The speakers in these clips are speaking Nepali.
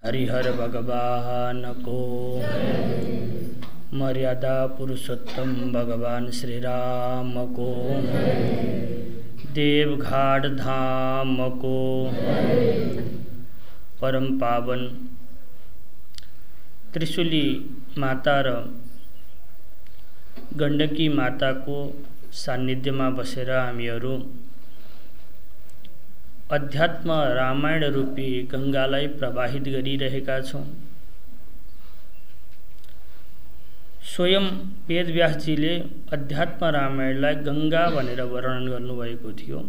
हरिहर भगवान को, मर्यादा पुरुषोत्तम भगवान श्री राम को, देवघाट धाम को, परम पावन त्रिशूली माता र गण्डकी माता को सान्निध्य में बसेर हामीहरू अध्यात्म रामायण रूपी गंगालाई प्रवाहित गरिरहेका छौं। स्वयं वेदव्यासजीले अध्यात्म रामायणलाई गंगा भनेर वर्णन गर्नुभएको थियो।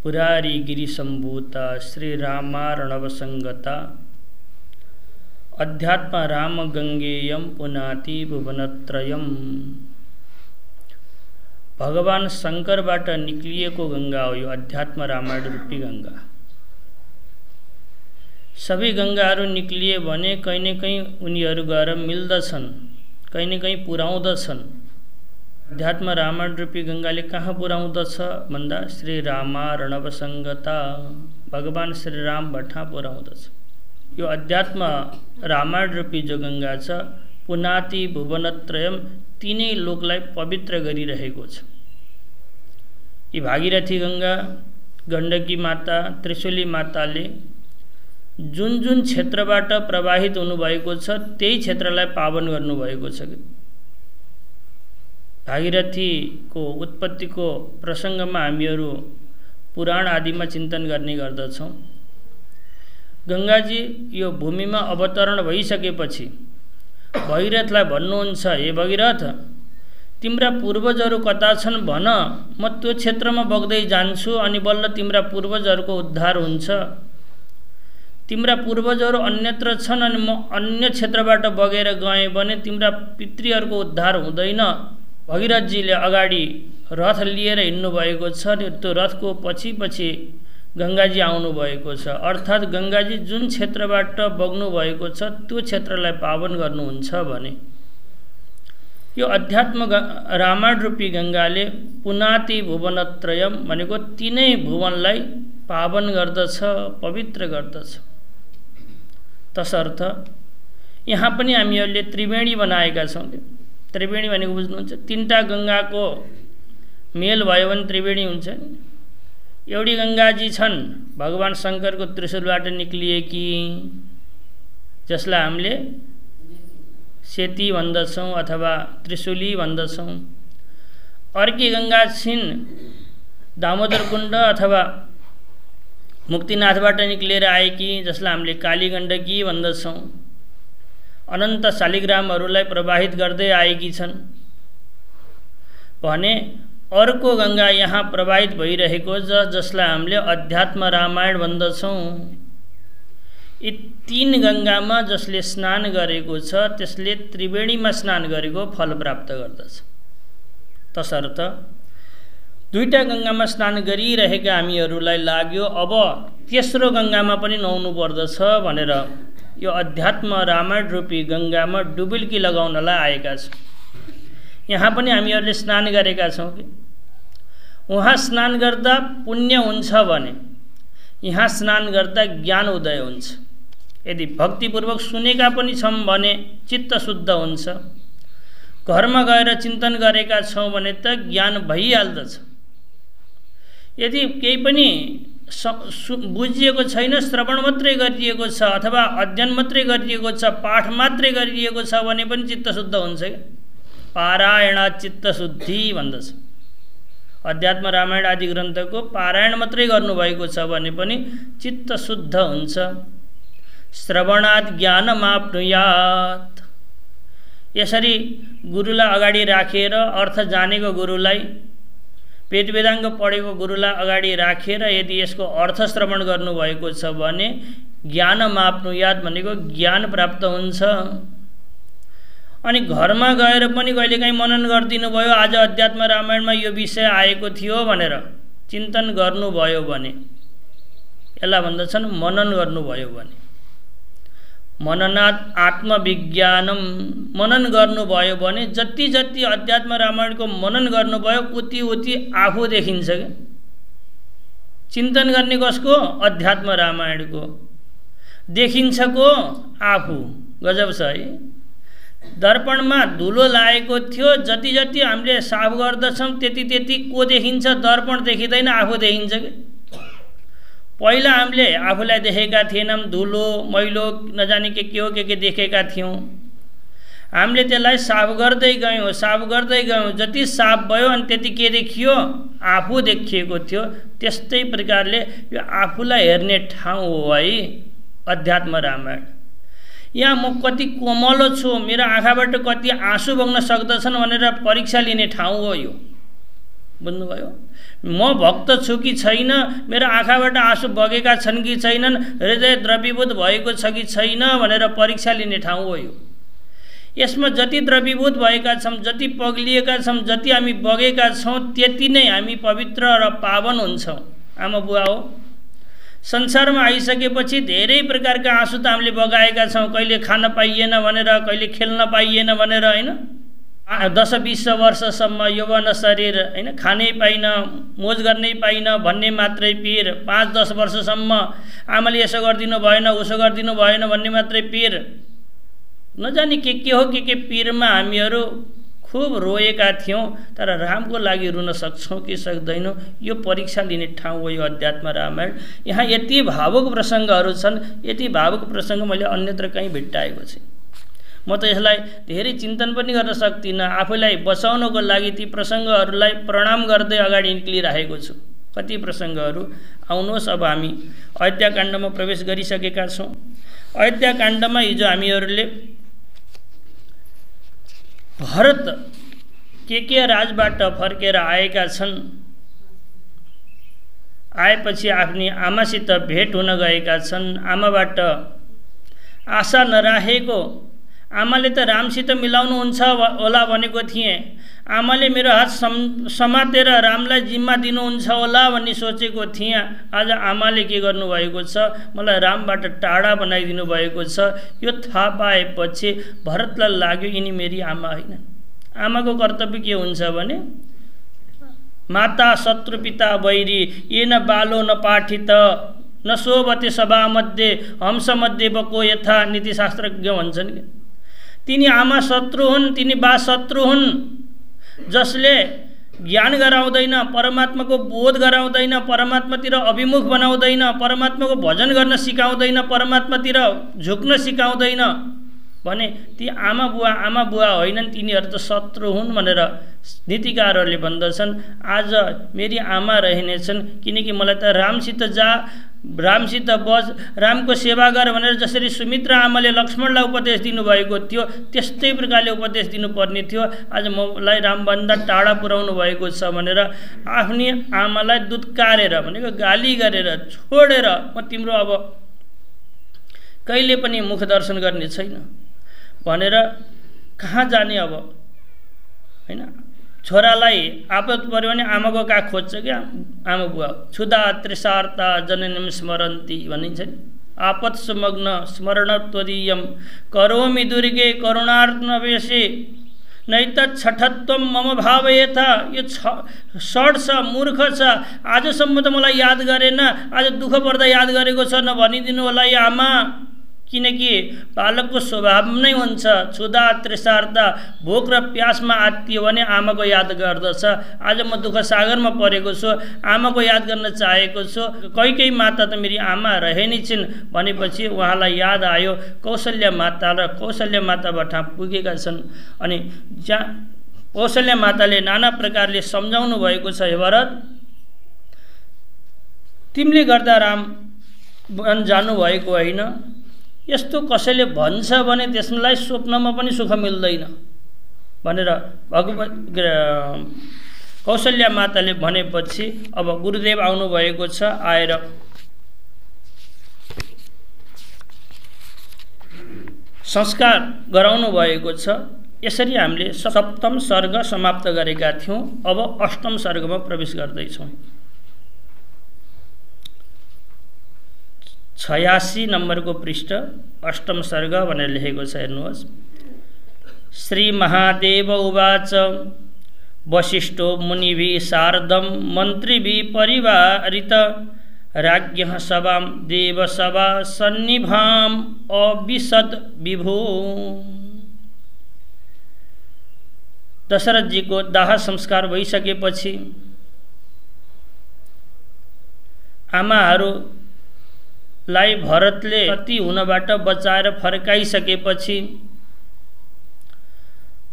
पुरारी गिरी सम्भूता श्री रामार्णव संगता अध्यात्म राम गंगेयम पुनाति भुवनत्रयम। भगवान शंकरबाट निक्लिएको गंगा हो यो अध्यात्म रामायण रूपी गंगा। सबै गंगाहरू निक्लिए भने कहीं न कहीं उनीहरू गएर मिल्दछन्, कहीं न कहीं पुर्याउँदछन्। अध्यात्म रामायण रूपी गंगाले कहाँ पुर्याउँदछ भन्दा श्री रामार्णव संगता भगवान श्री राम भट्टा पुर्याउँदछ। यो अध्यात्म रामायण रूपी जो गंगा छ पुनाति भुवनत्रयम तीनै लोकलाई पवित्र गरिरहेको छ। यी भागीरथी गंगा, गण्डकी माता, त्रिशूली माताले जुन जुन क्षेत्रबाट प्रवाहित हुनुभएको छ त्यही क्षेत्रलाई पावन गर्नुभएको छ। भागीरथीको उत्पत्तिको प्रसंगमा हामीहरू पुराण आदिमा चिन्तन गर्ने गर्दछौं। गंगाजी यो भूमिमा अवतरण भइसकेपछि भगीरथलाई भन्नुहुन्छ, हे भगीरथ तिम्रा पूर्वजहरू कता छन् भन, म त्यो क्षेत्रमा बग्दै जान्छु अनि बल्ल तिम्रा पूर्वजहरूको उद्धार हुन्छ। तिम्रा पूर्वजहरू अन्यत्र छन् अनि म अन्य क्षेत्रबाट बगेर गएँ भने तिम्रा पितृहरूको उद्धार हुँदैन। भगीरथजीले अगाडि रथ लिएर हिँड्नु भएको छ, त्यो रथको पछि पछि गंगाजी आउनु भएको छ। अर्थात् गंगाजी जुन क्षेत्रबाट बग्नु भएको छ त्यो क्षेत्रलाई पावन गर्नुहुन्छ भने यो अध्यात्म रामायण रूपी गंगाले पुनाति भुवनत्रयम भनेको तीनै भुवनलाई पावन गर्दछ, पवित्र गर्दछ। तसर्थ यहाँ पनि हामीहरूले त्रिवेणी बनाएका छौं। त्रिवेणी भनेको बुझ्नुहुन्छ, तीनटा गंगाको मेल भयो भने त्रिवेणी हुन्छ। एउटी गंगाजी छन् भगवान शंकरको त्रिशूलबाट निक्लिएकी, जसलाई हामीले सेती भन्दछौं अथवा त्रिशूली भन्दछौं। अर्की गंगा छिन् दामोदर कुण्ड अथवा मुक्तिनाथबाट निक्लेर आएकी, जसलाई हामीले काली गण्डकी भन्दछौं। अनन्त शालिग्रामहरूलाई प्रवाहित गर्दै आएकी छन् भने अर्को गंगा यहाँ प्रवाहित भइरहेको जसलाई हामीले अध्यात्म रामायण भन्दछौं। यी तीन गंगामा जसले स्नान गरेको छ त्यसले त्रिवेणीमा स्नान गरेको फल प्राप्त गर्दछ। तसर्थ दुईटा गंगामा स्नान गरिरहेका हामीहरूलाई लाग्यो अब तेस्रो गंगामा पनि नुहाउनु पर्दछ भनेर यो अध्यात्म रामायण रूपी गंगामा डुबुल्की लगाउनलाई आएका छौं। यहाँ पनि हामीहरूले स्नान गरेका छौं कि वहाँ स्नान गर्दा पुण्य हुन्छ भने यहाँ स्नान गर्दा ज्ञान उदय हुन्छ। यदि भक्तिपूर्वक सुनेका पनि छौं भने चित्त शुद्ध हुन्छ। घरमा गएर चिन्तन गरेका छौं भने त ज्ञान भइहाल्दछ। यदि केही पनि बुझिएको छैन, श्रवण मात्रै गरिएको छ अथवा अध्ययन मात्रै गरिएको छ, पाठ मात्रै गरिएको छ भने पनि चित्त शुद्ध हुन्छ। पारायण चित्त शुद्धि भन्दछ। अध्यात्म रामायण आदि ग्रन्थको पारायण मात्रै गर्नुभएको छ भने पनि चित्त शुद्ध हुन्छ। श्रवणात् ज्ञानमाप्नुयात्। यसरी गुरुलाई अगाडि राखेर अर्थ जानेको गुरुलाई, वेद वेदाङ्ग पढेको गुरुलाई अगाडि राखेर यदि यसको अर्थ श्रवण गर्नुभएको छ भने ज्ञानमाप्नुयात् भनेको ज्ञान प्राप्त हुन्छ। अनि घरमा गएर पनि कहिलेकाहीँ मनन गरिदिनु भयो, आज अध्यात्म रामायणमा यो विषय आएको थियो भनेर चिन्तन गर्नुभयो भने यसलाई भन्दछन् मनन गर्नुभयो भने। मननात् आत्मविज्ञानम, मनन गर्नुभयो भने जति जति अध्यात्म रामायणको मनन गर्नुभयो उति उति आफू देखिन्छ के। चिन्तन गर्ने कसको? अध्यात्म रामायणको। देखिन्छ को आफू। गजब छ है। दर्पणमा धुलो लागेको थियो, जति जति हामीले साफ गर्दछौँ त्यति त्यति को देखिन्छ? दर्पण देखिँदैन, आफू देखिन्छ कि। पहिला हामीले आफूलाई देखेका थिएनौँ, धुलो मैलो नजाने के हो के देखेका थियौँ। हामीले त्यसलाई साफ गर्दै गयौँ, साफ गर्दै गयौँ, जति साफ भयो अनि त्यति के देखियो? आफू देखिएको थियो। त्यस्तै प्रकारले यो आफूलाई हेर्ने ठाउँ हो है अध्यात्म रामायण। यहाँ म कति कोमलो छु, मेरो आँखाबाट कति आँसु बग्न सक्दछन् भनेर परीक्षा लिने ठाउँ हो यो। बुझ्नुभयो? म भक्त छु कि छैन, मेरो आँखाबाट आँसु बगेका छन् कि छैनन्, हृदय द्रवीभूत भएको छ कि छैन भनेर परीक्षा लिने ठाउँ हो यो। यसमा जति द्रवीभूत भएका छौँ, जति पग्लिएका छौँ, जति हामी बगेका छौँ, त्यति नै हामी पवित्र र पावन हुन्छौँ। आमा बुवा हो, संसारमा आइसकेपछि धेरै प्रकारका आँसु त हामीले बगाएका छौँ। कहिले खान पाइएन भनेर, कहिले खेल्न पाइएन भनेर, होइन? 10-20 वर्षसम्म यौवन शरीर, होइन? खानै पाइन, मोज गर्नै पाइन भन्ने मात्रै पीर। 5-10 वर्षसम्म आमाले यसो गरिदिनु भएन, उसो गरिदिनु भएन भन्ने मात्रै पीर। नजाने के हो के पीरमा हामीहरू खूब रोएका थियौँ। तर रामको लागि रुन सक्छौँ कि सक्दैनौँ, यो परीक्षा लिने ठाउँ हो यो अध्यात्म रामायण। यहाँ यति भावुक प्रसङ्गहरू छन्, यति भावुक प्रसङ्ग मैले अन्यत्र कहीँ भेट्टाएको छु। म त यसलाई धेरै चिन्तन पनि गर्न सक्दिनँ। आफूलाई बचाउनको लागि ती प्रसङ्गहरूलाई प्रणाम गर्दै अगाडि निक्लिरहेको छु। कति प्रसङ्गहरू। आउनुहोस्, अब हामी अयोध्याकाण्डमा प्रवेश गरिसकेका छौँ। अयोध्याकाण्डमा हिजो हामीहरूले भरत के राजबाट फर्केर आएका छन्। आएपछि आफ्नी आमासित भेट हुन गएका छन्। आमाबाट आशा नराखेको, आमाले त रामसित मिलाउनुहुन्छ होला भनेको थिएँ, आमाले मेरो हात समातेर रामलाई जिम्मा दिनुहुन्छ होला भन्ने सोचेको थिएँ। आज आमाले के गर्नुभएको छ? मलाई रामबाट टाढा बनाइदिनु भएको छ। यो थाहा पाएपछि भरतलाई लाग्यो यिनी मेरी आमा होइन। आमाको कर्तव्य के हुन्छ भने माता शत्रु पिता वैरी येन बालो न पाठित न शोभते सभामध्ये हंसमध्ये बको यथा नीतिशास्त्रज्ञ भन्छन् कि तिनी आमा शत्रु हुन्, तिनी बा शत्रु हुन्। जसले ज्ञान गराउँदैन, परमात्माको बोध गराउँदैन, परमात्मातिर अभिमुख बनाउँदैन, परमात्माको भजन गर्न सिकाउँदैन, परमात्मातिर झुक्न सिकाउँदैन भने ती आमा बुवा होइनन्, तिनीहरू त शत्रु हुन् भनेर नीतिकारहरूले भन्दछन्। आज मेरी आमा रहनेछन्, किनकि मलाई त रामसित जा, रामसित बस, रामको सेवा गर भनेर जसरी सुमित्रा आमाले लक्ष्मणलाई उपदेश दिनुभएको थियो त्यस्तै प्रकारले उपदेश दिनुपर्ने थियो। आज मलाई रामभन्दा टाढा पुर्याउनु भएको छ भनेर आफ्नी आमालाई दुत्कारेर भनेको गाली गरेर छोडेर म तिम्रो अब कहिले पनि मुख दर्शन गर्ने छैन भनेर कहाँ जाने अब, होइन? छोरालाई आपत पर्यो भने आमाको कहाँ खोज्छ क्या आमा बुवा। क्षुधा तृषार्ता जननीं स्मरन्ती भनिन्छ नि। आपत सुमग्न स्मरण त्वदीयम करोमि दुर्गे करुणार्णवेशे नैतच्छठत्वम मम भावयेथा। यो षड छ, मूर्ख छ, आजसम्म त मलाई याद गरेन, आज दुःख पर्दा याद गरेको छ न भनिदिनु होला यो आमा। किनकि बालकको स्वभाव नै हुन्छ क्षुधा तृषार्ता, भोक र प्यासमा आत्तियो भने आमाको याद गर्दछ। आज म दुःख सागरमा परेको छु, आमाको याद गर्न चाहेको छु। कोही माता त मेरी आमा रहे नै छिन् भनेपछि उहाँलाई याद आयो कौशल्या माता र कौशल्या माताबाट पुगेका छन्। अनि जहाँ कौशल्या माताले नाना प्रकारले सम्झाउनु भएको छ, हे भरत तिमीले गर्दा राम वन जानुभएको होइन। यस्तो कसैले भन्छ भने त्यसलाई स्वप्नमा पनि सुख मिल्दैन भनेर कौशल्या माताले भनेपछि अब गुरुदेव आउनुभएको छ। आएर संस्कार गराउनु भएको छ। यसरी हामीले सप्तम सर्ग समाप्त गरेका थियौँ। अब अष्टम सर्गमा प्रवेश गर्दैछौँ। 86 नम्बरको पृष्ठ अष्टम सर्ग भनेर लेखेको छ, हेर्नुहोस्। श्री महादेव उवाच वसिष्ठो मुनिभिः सार्धं मन्त्रिभिः परिवारित राज्ञः सभां देवसभा सन्निभाम् अविशद विभो। दशरथ जी को दाह संस्कार भइसकेपछि आमाहरूलाई भरतले सती हुनबाट बचाएर फर्काइसकेपछि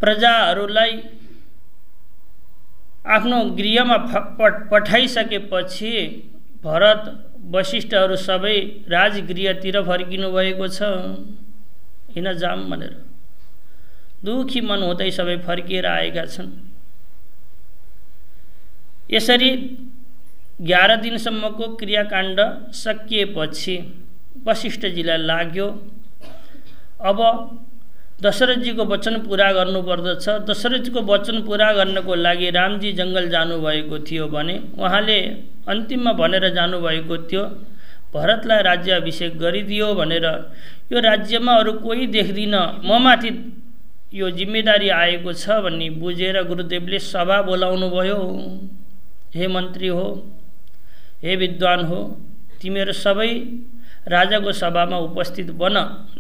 प्रजाहरूलाई आफ्नो गृहमा पठाइसकेपछि भरत वशिष्ठहरू सबै राजगृहतिर फर्किनु भएको छ। हिँड जाम भनेर दुखी मन हुँदै सबै फर्किएर आएका छन्। यसरी 11 दिनसम्मको क्रियाकाण्ड सकिएपछि वशिष्ठजीलाई लाग्यो अब दशरथजीको वचन पूरा गर्नुपर्दछ। दशरथजीको वचन पूरा गर्नको लागि रामजी जङ्गल जानुभएको थियो भने उहाँले अन्तिममा भनेर जानुभएको थियो भरतलाई राज्याभिषेक गरिदियो भनेर। यो राज्यमा अरू कोही देख्दिन, ममाथि यो जिम्मेदारी आएको छ भन्ने बुझेर गुरुदेवले सभा बोलाउनु भयो। हे मन्त्री हो, हे विद्वान हो, तिमीहरू सबै राजाको सभामा उपस्थित बन।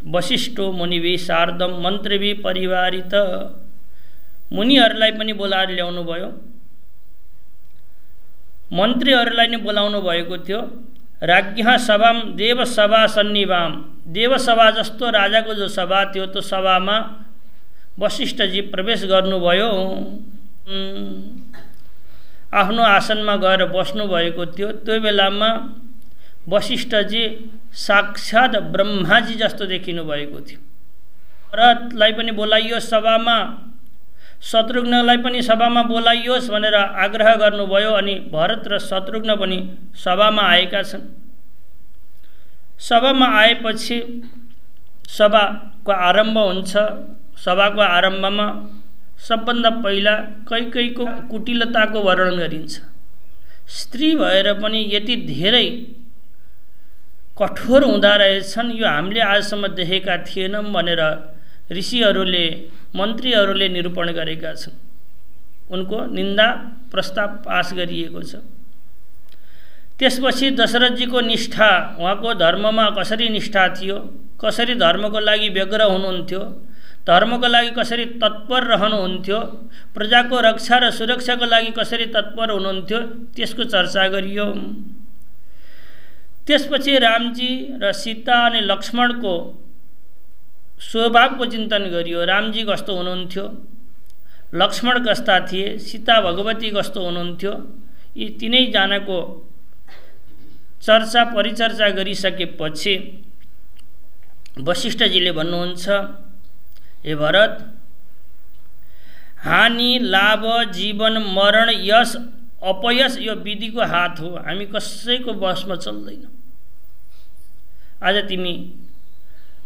वशिष्ठो मुनिभि शार्दम मन्त्रीभि परिवारित। मुनिहरूलाई पनि बोलाएर ल्याउनु भयो, मन्त्रीहरूलाई नै बोलाउनु भएको थियो। राज्ञः सभाम देवसभा सन्निभाम। देवसभा जस्तो राजाको जो सभा थियो त्यो सभामा वशिष्ठजी प्रवेश गर्नुभयो। आफ्नो आसनमा गएर बस्नु भएको थियो। त्यो बेलामा वशिष्ठजी साक्षात् ब्रह्माजी जस्तो देखिनु भएको थियो। भरतलाई पनि बोलाइयो सभामा, शत्रुघ्नलाई पनि सभामा बोलाइयोस् भनेर आग्रह गर्नुभयो। अनि भरत र शत्रुघ्न पनि सभामा आएका छन्। सभामा आएपछि सभाको आरम्भ हुन्छ। सभाको आरम्भमा सबभन्दा पहिला कैकेयीको कुटिलताको वर्णन गरिन्छ। स्त्री भएर पनि यति धेरै कठोर हुँदा रहेछन् यो हामीले आजसम्म देखेका थिएनौँ भनेर ऋषिहरूले मन्त्रीहरूले निरूपण गरेका छन्। उनको निन्दा प्रस्ताव पास गरिएको छ। त्यसपछि दशरथजीको निष्ठा, उहाँको धर्ममा कसरी निष्ठा थियो, कसरी धर्मको लागि व्यग्र हुनुहुन्थ्यो, धर्मको लागि कसरी तत्पर रहनुहुन्थ्यो, प्रजाको रक्षा र सुरक्षाको लागि कसरी तत्पर हुनुहुन्थ्यो त्यसको चर्चा गरियो। त्यसपछि रामजी र सीता अनि लक्ष्मणको स्वभावको चिन्तन गरियो। रामजी कस्तो हुनुहुन्थ्यो, लक्ष्मण कस्ता थिए, सीता भगवती कस्तो हुनुहुन्थ्यो, यी तीनैजनाको चर्चा परिचर्चा गरिसकेपछि वशिष्ठजीले भन्नुहुन्छ, हे भरत, हानि लाभ जीवन मरण यश अपयश यो विधिको हात हो, हामी कसैको बसमा चल्दैन। आज तिमी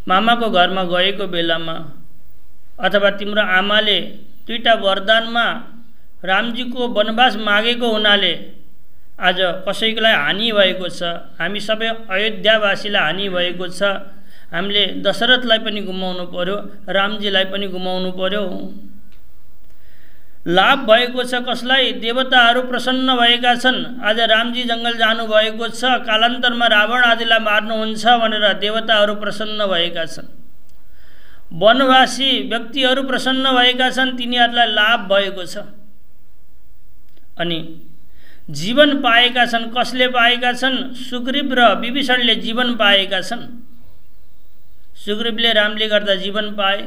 मामाको घरमा गएको बेलामा अथवा तिम्रो आमाले दुईटा वरदानमा रामजीको वनवास मागेको हुनाले आज कसैकोलाई हानि भएको छ। हामी सबै अयोध्यावासीलाई हानि भएको छ। हामीले दशरथलाई पनि गुमाउनु पर्यो, रामजीलाई पनि गुमाउनु पर्यो। लाभ भएको छ कसलाई, देवताहरू प्रसन्न भएका छन्। आज रामजी जङ्गल जानुभएको छ, कालान्तरमा रावण आदिलाई मार्नुहुन्छ भनेर देवताहरू प्रसन्न भएका छन्। वनवासी व्यक्तिहरू प्रसन्न भएका छन्, तिनीहरूलाई लाभ भएको छ। अनि जीवन पाएका छन्, कसले पाएका छन्, सुग्रीव र विभीषणले जीवन पाएका छन्। सुग्रीवले रामले गर्दा जीवन पाए,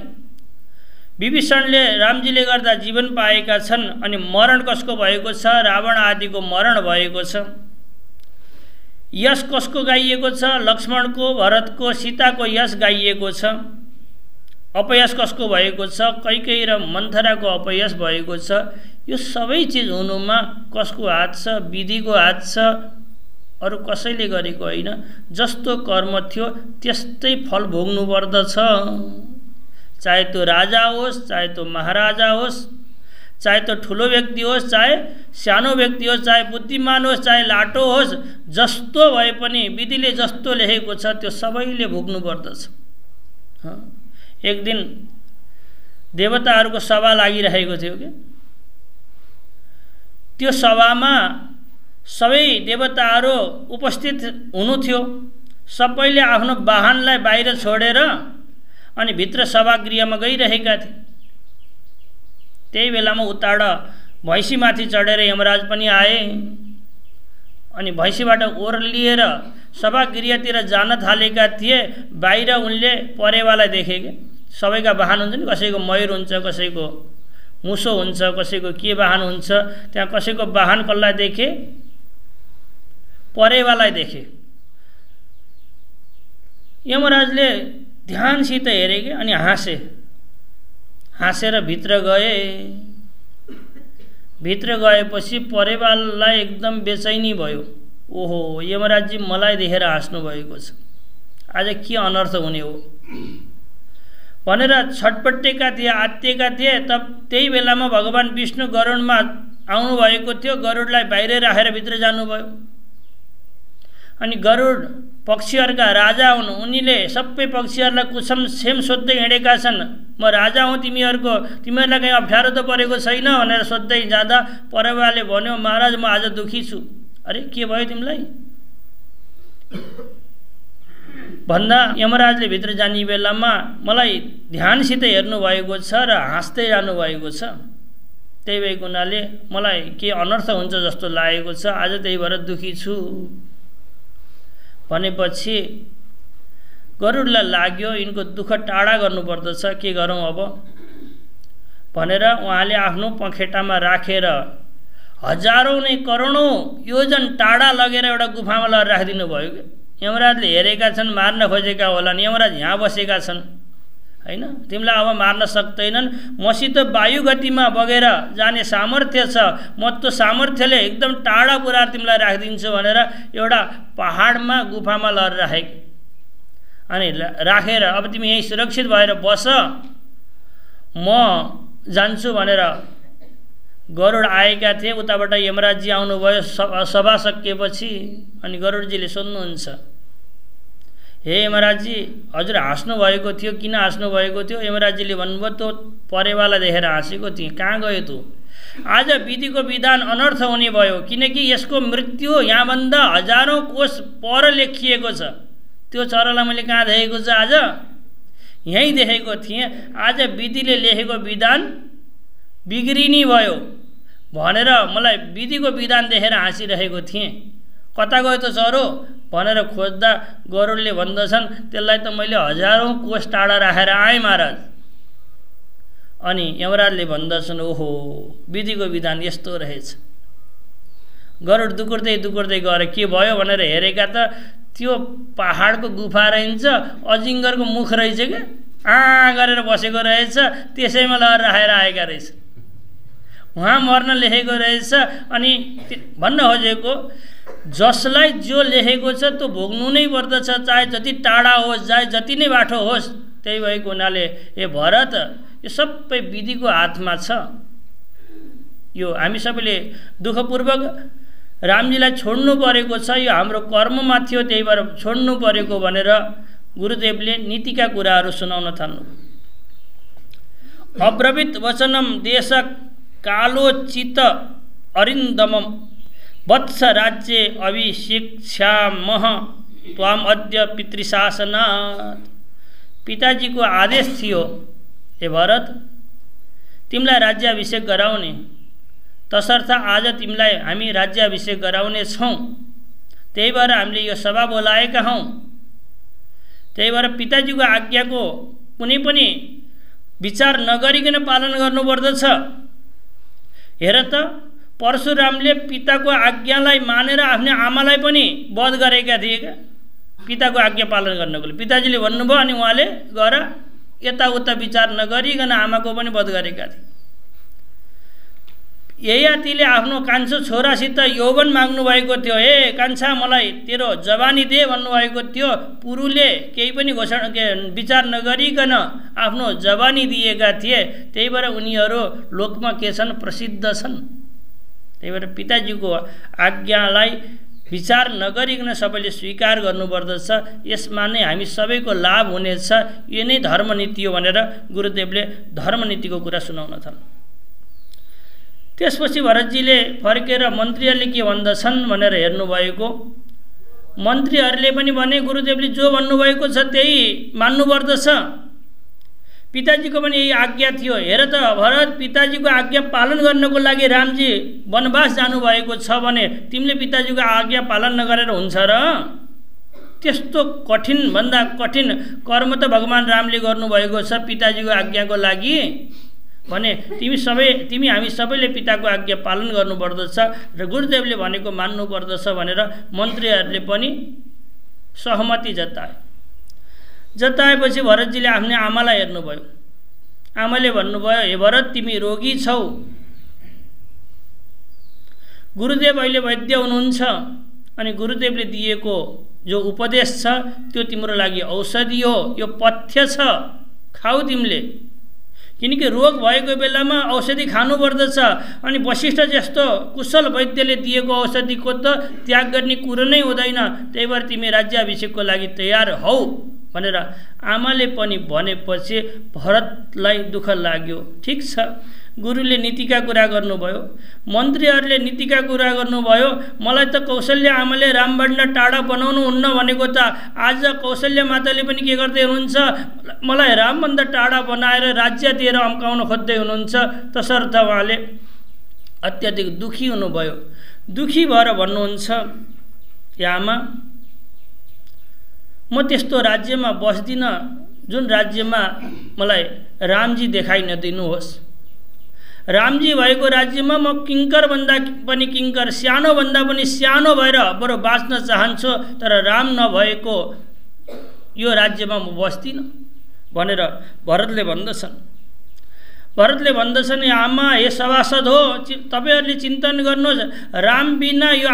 विभीषणले रामजीले गर्दा जीवन पाएका छन्। अनि मरण कसको भएको छ, रावण आदिको मरण भएको छ। यश कसको गाइएको छ, लक्ष्मणको, भरतको, सीताको यश गाइएको छ। अपयश कसको भएको छ, कैकेयी र मन्थराको अपयश भएको छ। यो सबै चिज हुनुमा कसको हात छ, विधिको हात छ, अरू कसैले गरेको होइन। जस्तो कर्म थियो त्यस्तै फल भोग्नु पर्दछ। चाहे त्यो राजा होस्, चाहे त्यो महाराजा होस्, चाहे त्यो ठुलो व्यक्ति होस्, चाहे सानो व्यक्ति होस्, चाहे बुद्धिमान होस्, चाहे लाटो होस्, जस्तो भए पनि विधिले जस्तो लेखेको छ त्यो सबैले भोग्नु पर्दछ। एक दिन देवताहरूको सभा लागिरहेको थियो कि त्यो सभामा सबै देवताहरू उपस्थित हुनु थियो। सबैले आफ्नो वाहनलाई बाहिर छोडेर अनि भित्र सभागृहमा गइरहेका थिए। त्यही बेलामा उताड भैँसीमाथि चढेर यमराज पनि आए अनि भैँसीबाट ओर्लिएर सभागृहतिर जान थालेका थिए। बाहिर उनले परेवालाई देखे के सबैका वाहन हुन्छ नि, कसैको मयूर हुन्छ, कसैको मुसो हुन्छ, कसैको के वाहन हुन्छ। त्यहाँ कसैको वाहन कसलाई देखे? परेवालाई देखे। यमराजले ध्यानसित हेरे के अनि हाँसेर भित्र गए। भित्र गएपछि परेवालाई एकदम बेचैनी भयो। ओहो, यमराजजी मलाई देखेर हाँस्नु भएको छ, आज के अनर्थ हुने हो भनेर छटपटेका थिए, आत्तिएका थिए। तब त्यही बेलामा भगवान विष्णु गरुडमा आउनुभएको थियो। गरुडलाई बाहिर राखेर भित्र जानुभयो। अनि गरुड पक्षीहरूका राजा हुन्। उनीले सबै पक्षीहरूलाई कुसम सेम सोध्दै हिँडेका छन्। म राजा हुँ, तिमीहरूलाई कहीँ अप्ठ्यारो त परेको छैन भनेर सोध्दै जाँदा परेवाले भन्यो, महाराज म आज दुखी छु। अरे के भयो तिमीलाई भन्दा यमराजले भित्र जाने बेलामा मलाई ध्यानसित हेर्नु भएको छ र हाँस्दै जानुभएको छ। त्यही भएको हुनाले मलाई के अनर्थ हुन्छ जस्तो लागेको छ, आज त्यही भएर दुखी छु भनेपछि गरुडलाई लाग्यो यिनको दुःख टाढा गर्नुपर्दछ, के गरौँ अब भनेर उहाँले आफ्नो पखेटामा राखेर हजारौं नै करोडौं योजन टाढा लगेर एउटा गुफामा लगेर राखिदिनु भयो। यमराजले हेरेका छन्, मार्न खोजेका होलान्। यमराज यहाँ बसेका छन् हैन, तिमीलाई अब मार्न सक्दैनन्। मसित वायु गतिमा बगेर जाने सामर्थ्य छ, म त्यो सामर्थ्यले एकदम टाढा पुऱ्याएर तिमीलाई राखिदिन्छु भनेर एउटा पहाडमा गुफामा लगेर राखे। अनि राखेर अब तिमी यही सुरक्षित भएर बस, म जान्छु भनेर गरुड आएका थिए। उताबाट यमराजजी आउनुभयो सभा सकिएपछि। अनि गरुडजीले सोध्नुहुन्छ, हे यमराजजी, हजुर हाँस्नु भएको थियो, किन हाँस्नु भएको थियो? यमराजजीले भन्नुभयो, त्यो परेवालाई देखेर हाँसेको थिएँ। कहाँ गयो तँ? आज विधिको विधान अनर्थ हुने भयो, किनकि यसको मृत्यु यहाँभन्दा हजारौं कोष पर लेखिएको छ। त्यो चरालाई मैले कहाँ देखेको छ? आज यहीँ देखेको थिएँ। आज विधिले लेखेको विधान बिग्रिने भयो भनेर मलाई विधिको विधान देखेर हाँसिरहेको थिएँ। कता गयो त चरो भनेर खोज्दा गरुडले भन्दछन्, त्यसलाई त मैले हजारौं कोष टाढा राखेर आएँ महाराज। अनि यमराजले भन्दछन्, ओहो, विधिको विधान यस्तो रहेछ। गरुड दुकुर्दै गएर के भयो भनेर हेरेका त त्यो पहाडको गुफा रहन्छ, अजिङ्गरको मुख रहेछ क्या, गरेर बसेको रहेछ। त्यसैमा लगेर राखेर आएका रहेछ। उहाँ मर्न लेखेको रहेछ। अनि भन्न खोजेको, जसलाई जो लेखेको छ त्यो भोग्नु नै पर्दछ, चाहे जति टाढा होस्, चाहे जति नै बाटो होस्। त्यही भएको हुनाले हे भरत, यो सबै विधिको हातमा छ। यो हामी सबैले दुःखपूर्वक रामजीलाई छोड्नु परेको छ, यो हाम्रो कर्ममा थियो, त्यही भएर छोड्नु परेको भनेर गुरुदेवले नीतिका कुराहरू सुनाउन थाल्नु। अब्रवीत वचनम देश कालोचित अरिन्दमम वत्स राज्ये अभिशिक्षामः त्वाम अद्य पितृशासनात्। पिताजीको आदेश थियो, हे भरत, तिमीलाई राज्याभिषेक गराउने, तसर्थ आज तिमीलाई हामी राज्याभिषेक गराउने छौँ। त्यही भएर हामीले यो सभा बोलाएका हौँ। त्यही भएर पिताजीको आज्ञाको कुनै पनि विचार नगरिकन पालन गर्नुपर्दछ। हेर त, परशुरामले पिताको आज्ञालाई मानेर आफ्नो आमालाई पनि वध गरेका थिए क्या, पिताको आज्ञा पालन गर्नको लागि। पिताजीले भन्नुभयो अनि उहाँले गएर यताउता विचार नगरिकन आमाको पनि वध गरेका थिए। ययातिले आफ्नो कान्छो छोरासित यौवन माग्नु भएको थियो। हे कान्छा, मलाई तेरो जवानी दे भन्नुभएको थियो। पुरुले केही पनि घोषणा विचार नगरिकन आफ्नो जवानी दिएका थिए। त्यही भएर उनीहरू लोकमा के छन्? प्रसिद्ध छन्। त्यही भएर पिताजीको आज्ञालाई विचार नगरिकन सबैले स्वीकार गर्नुपर्दछ। यसमा नै हामी सबैको लाभ हुनेछ। यो नै धर्मनीति हो भनेर गुरुदेवले धर्मनीतिको कुरा सुनाउन थाल्नु। त्यसपछि भरतजीले फर्केर मन्त्रीहरूले के भन्दछन् भनेर हेर्नुभएको। मन्त्रीहरूले पनि भने गुरुदेवले जो भन्नुभएको छ त्यही मान्नुपर्दछ। पिताजीको पनि यही आज्ञा थियो। हेर त भरत, पिताजीको आज्ञा पालन गर्नको लागि रामजी वनवास जानुभएको छ भने तिमीले पिताजीको आज्ञा पालन नगरेर हुन्छ र? त्यस्तो कठिन भन्दा कठिन कर्म त भगवान रामले गर्नुभएको छ पिताजीको आज्ञाको लागि भने तिमी हामी सबैले पिताको आज्ञा पालन गर्नुपर्दछ र गुरुदेवले भनेको मान्नुपर्दछ भनेर मन्त्रीहरूले पनि सहमति जताएपछि भरतजीले आफ्नो आमालाई हेर्नुभयो। आमाले भन्नुभयो, हे भरत, तिमी रोगी छौ, गुरुदेव अहिले वैद्य हुनुहुन्छ अनि गुरुदेवले दिएको जो उपदेश छ त्यो तिम्रो लागि औषधि हो, यो पथ्य छ, खाऊ तिमीले। किनकि रोग भएको बेलामा औषधि खानुपर्दछ अनि वशिष्ठ जस्तो कुशल वैद्यले दिएको औषधिको त त्याग गर्ने कुरो नै हुँदैन। त्यही भएर तिमी राज्याभिषेकको लागि तयार हौ भनेर आमाले पनि भनेपछि भरतलाई दुःख लाग्यो। ठिक छ, गुरुले नीतिका कुरा गर्नुभयो, मन्त्रीहरूले नीतिका कुरा गर्नुभयो। मलाई त कौशल्य आमाले रामबाट टाढा बनाउनु हुन्न भनेको त आज कौशल्य माताले पनि के गर्दै हुनुहुन्छ, मलाई रामभन्दा टाढा बनाएर राज्य दिएर अम्काउन खोज्दै हुनुहुन्छ। तसर्थ उहाँले अत्याधिक दुखी हुनुभयो। दुखी भएर भन्नुहुन्छ, या आमा, म त्यस्तो राज्यमा बस्दिनँ जुन राज्यमा मलाई रामजी देखाइ नदिनुहोस्। रामजी भएको राज्यमा म किङ्कर भन्दा पनि किङ्कर, सानो भन्दा पनि सानो भएर बरु बाँच्न चाहन्छु, तर राम नभएको यो राज्यमा म बस्दिनँ भनेर भरतले भन्दछन्। आमा, हे सभासद हो, तपाईहरूले चिन्तन गर्नुहोस्, राम बिना यो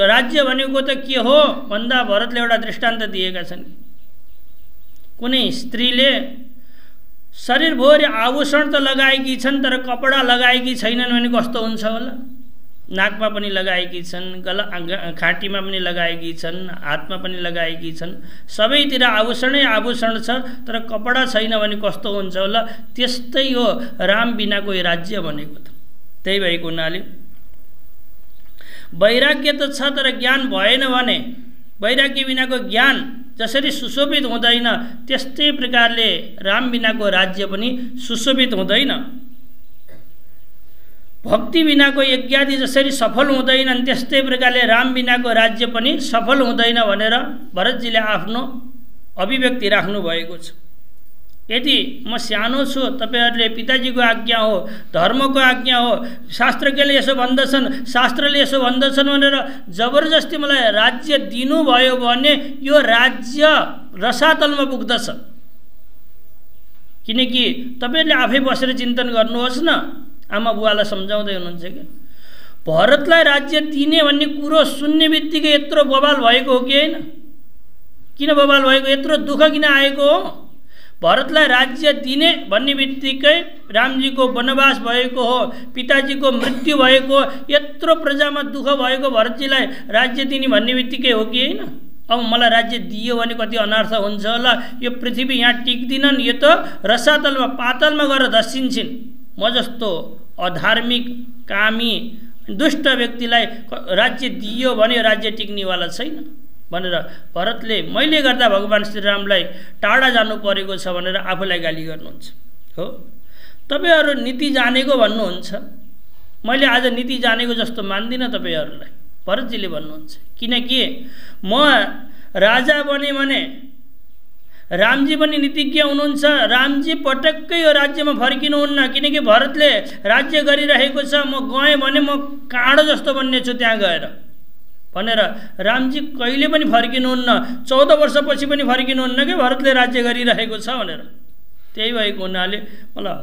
राज्य भनेको त के हो भन्दा भरतले एउटा दृष्टान्त दिएका छन्। कुनै स्त्रीले शरीरभरि आभूषण त लगाएकी छन् तर कपडा लगाएकी छैनन् भने कस्तो हुन्छ होला? नाकमा पनि लगाएकी छन्, घाँटीमा पनि लगाएकी छन्, हातमा पनि लगाएकी छन्, सबैतिर आभूषणै आभूषण छ तर कपडा छैन भने कस्तो हुन्छ होला? त्यस्तै हो राम बिनाको राज्य भनेको त। त्यही भएको हुनाले वैराग्य त छ तर ज्ञान भएन भने, वैराग्य बिनाको ज्ञान जसरी सुशोभित हुँदैन त्यस्तै प्रकारले राम बिनाको राज्य पनि सुशोभित हुँदैन। भक्ति बिनाको यज्ञादि जसरी सफल हुँदैनन् त्यस्तै प्रकारले राम बिनाको राज्य पनि सफल हुँदैन भनेर भरतजीले आफ्नो अभिव्यक्ति राख्नु भएको छ। यदि म सानो छु, तपाईहरूले पिताजीको आज्ञा हो, धर्मको आज्ञा हो, शास्त्रज्ञले यसो भन्दछन्, शास्त्रले यसो भन्दछन् भनेर जबरजस्ती मलाई राज्य दिनुभयो भने यो राज्य रसातलमा पुग्दछ। किनकि तपाईहरूले आफै बसेर चिन्तन गर्नुहोस् न, आमा बुवालाई सम्झाउँदै हुनुहुन्छ कि भरतलाई राज्य दिने भन्ने कुरो सुन्ने बित्तिकै यत्रो बवाल भएको हो कि होइन? किन बवाल भएको, यत्रो दुःख किन आएको हो? भरतलाई राज्य दिने भन्ने बित्तिकै रामजीको वनवास भएको हो, पिताजीको मृत्यु भएको, यत्रो प्रजामा दुःख भएको भरतजीलाई राज्य दिने भन्ने बित्तिकै हो कि होइन? अब मलाई राज्य दियो भने कति अनर्थ हुन्छ होला? यो पृथ्वी यहाँ टिक्दिनन्, यो त रसातलमा पातलमा गएर धस्सिन्छन्। म जस्तो अधार्मिक कामी दुष्ट व्यक्तिलाई राज्य दियो भने राज्य टिक्नेवाला छैन भनेर भरतले मैले गर्दा भगवान श्रीरामलाई टाढा जानु परेको छ भनेर आफूलाई गाली गर्नुहुन्छ। हो, तपाईहरू नीति जानेको भन्नुहुन्छ, मैले आज नीति जानेको जस्तो मान्दिनँ तपाईहरूलाई, भरतजीले भन्नुहुन्छ। किनकि म राजा बने भने रामजी पनि नीतिज्ञ हुनुहुन्छ, रामजी पटक्कै यो राज्यमा फर्किनुहुन्न। किनकि भरतले राज्य गरिरहेको छ, म गएँ भने म काँडो जस्तो बन्नेछु त्यहाँ गएर भनेर रामजी कहिले पनि फर्किनुहुन्न, 14 वर्षपछि पनि फर्किनुहुन्न कि भरतले राज्य गरिरहेको छ भनेर। त्यही भएको हुनाले मलाई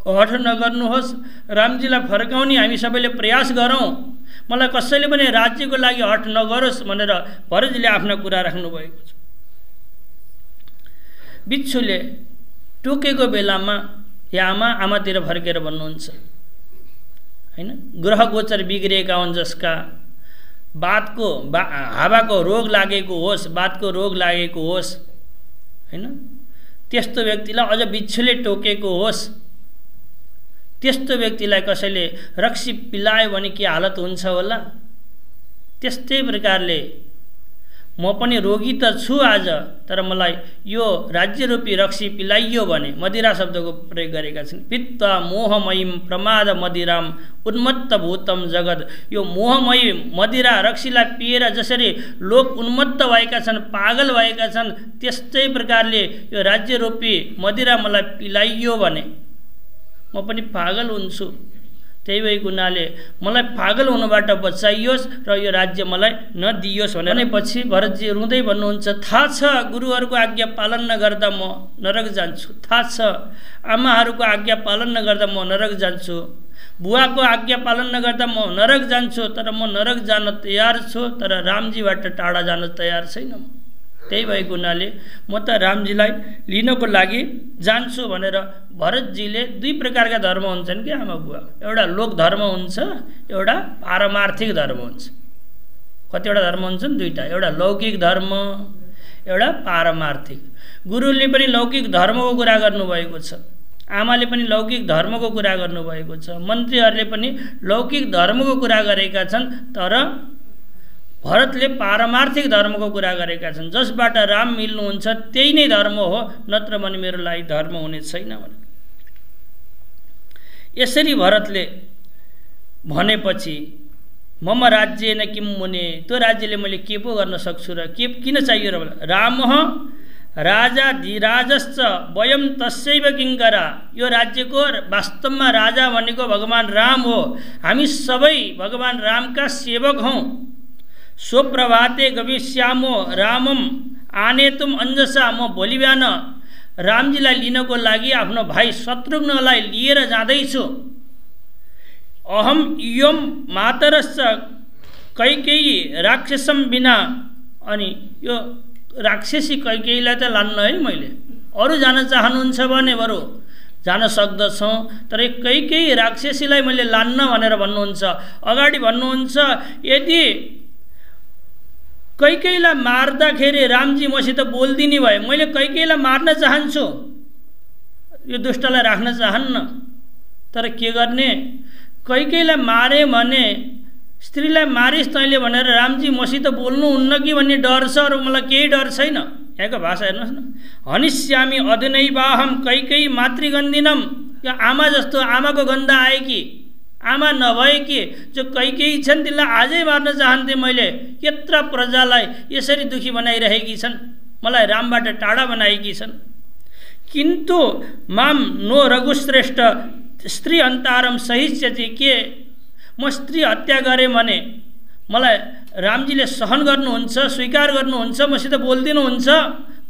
हठ नगर्नुहोस्, रामजीलाई फर्काउने हामी सबैले प्रयास गरौँ, मलाई कसैले पनि राज्यको लागि हठ नगरोस् भनेर भरतजीले आफ्ना कुरा राख्नुभएको छ। बिच्छुले टोकेको बेलामा या आमातिर फर्केर भन्नुहुन्छ, होइन, ग्रह गोचर बिग्रिएका हुन् जसका हावाको रोग लागेको होस्, बातको रोग लागेको होस्, होइन, त्यस्तो व्यक्तिलाई अझ बिच्छुले टोकेको होस्, त्यस्तो व्यक्तिलाई कसैले रक्सी पिलायो भने के हालत हुन्छ होला। त्यस्तै प्रकारले म पनि रोगी त छु आज, तर मलाई यो राज्यरूपी रक्सी पिलाइयो भने, मदिरा शब्दको प्रयोग गरेका छन्, पित्वा मोहमयीम प्रमाद मदिराम उन्मत्त भूतम जगत। यो मोहमयी मदिरा रक्सीलाई पिएर जसरी लोक उन्मत्त भएका छन्, पागल भएका छन्, त्यस्तै प्रकारले यो राज्यरूपी मदिरा मलाई पिलाइयो भने म पनि पागल हुन्छु। त्यही भएको हुनाले मलाई पागल हुनबाट बचाइयोस् र यो राज्य मलाई नदियोस् भनेपछि भरतजी रुँदै भन्नुहुन्छ, थाहा छ गुरुहरूको आज्ञा पालन नगर्दा म नरक जान्छु, थाहा छ आमाहरूको आज्ञा पालन नगर्दा म नरक जान्छु, बुवाको आज्ञा पालन नगर्दा म नरक जान्छु, तर म नरक जान तयार छु, तर रामजीबाट टाढा जान तयार छैन म। त्यही भएको हुनाले म त रामजीलाई लिनको लागि जान्छु भनेर भरतजीले दुई प्रकारका धर्म हुन्छन् कि आमा बुवा। एउटा लोक धर्म हुन्छ, एउटा पारमार्थिक धर्म हुन्छ। कतिवटा धर्म हुन्छन्? दुईटा, एउटा लौकिक धर्म, एउटा पारमार्थिक। गुरुले पनि लौकिक धर्मको कुरा गर्नुभएको छ, आमाले पनि लौकिक धर्मको कुरा गर्नुभएको छ, मन्त्रीहरूले पनि लौकिक धर्मको कुरा गरेका छन्, तर भरतले पारमार्थिक धर्मको कुरा गरेका छन्। जसबाट राम मिल्नुहुन्छ त्यही नै धर्म हो, नत्र भने मेरो लागि धर्म हुने छैन भने। यसरी भरतले भनेपछि मम राज्येन किम मुने, त्यो राज्यले मैले के पो गर्न सक्छु र के किन चाहियो र? रामः राजा धीराजश्च वयम तस्यैव किङ्करा। यो राज्यको वास्तवमा राजा भनेको भगवान् राम हो, हामी सबै भगवान् रामका सेवक हौँ। स्वप्रभाते गमिष्यामो रामम आनेतुम अंजसा। म भोलि बिहान रामजीलाई लिनको लागि आफ्नो भाइ शत्रुघ्नलाई लिएर जाँदैछु। अहम इयम मातरश्च कैकेयी राक्षसम बिना। अनि यो राक्षसी कैकेयीलाई त लान्न है मैले, अरू जान चाहनुहुन्छ भने बरु जान सक्दछौँ, तर कैकेयी राक्षसीलाई मैले लान्न भनेर भन्नुहुन्छ। अगाडि भन्नुहुन्छ, यदि कैकेयीलाई मार्दाखेरि रामजी मसित बोल्दिने भए मैले कैकेयीलाई मार्न चाहन्छु, यो दुष्टलाई राख्न चाहन्न, तर के गर्ने? कैकेयीलाई मारे भने स्त्रीलाई मारिस् तैँले भनेर रामजी मसित बोल्नुहुन्न कि भन्ने डर छ, अरू मलाई केही डर छैन। यहाँको भाषा हेर्नुहोस् न, हनिष्यामी अधुनैवाहम कैकेयी मातृगन्धिनम। यो आमा जस्तो आमाको गन्ध आए कि आमा नभए कि जो कैकेयी छन् तिनलाई आजै मार्न चाहन्थे मैले। यत्र प्रजालाई यसरी दुखी बनाइरहेकी छन्, मलाई रामबाट टाढा बनाएकी छन्। किन्तु माम नो रघुश्रेष्ठ स्त्री अन्तारम सहिष्यति। के म स्त्री हत्या गरेँ भने मलाई रामजीले सहन गर्नुहुन्छ, स्वीकार गर्नुहुन्छ, मसित बोल्दिनुहुन्छ?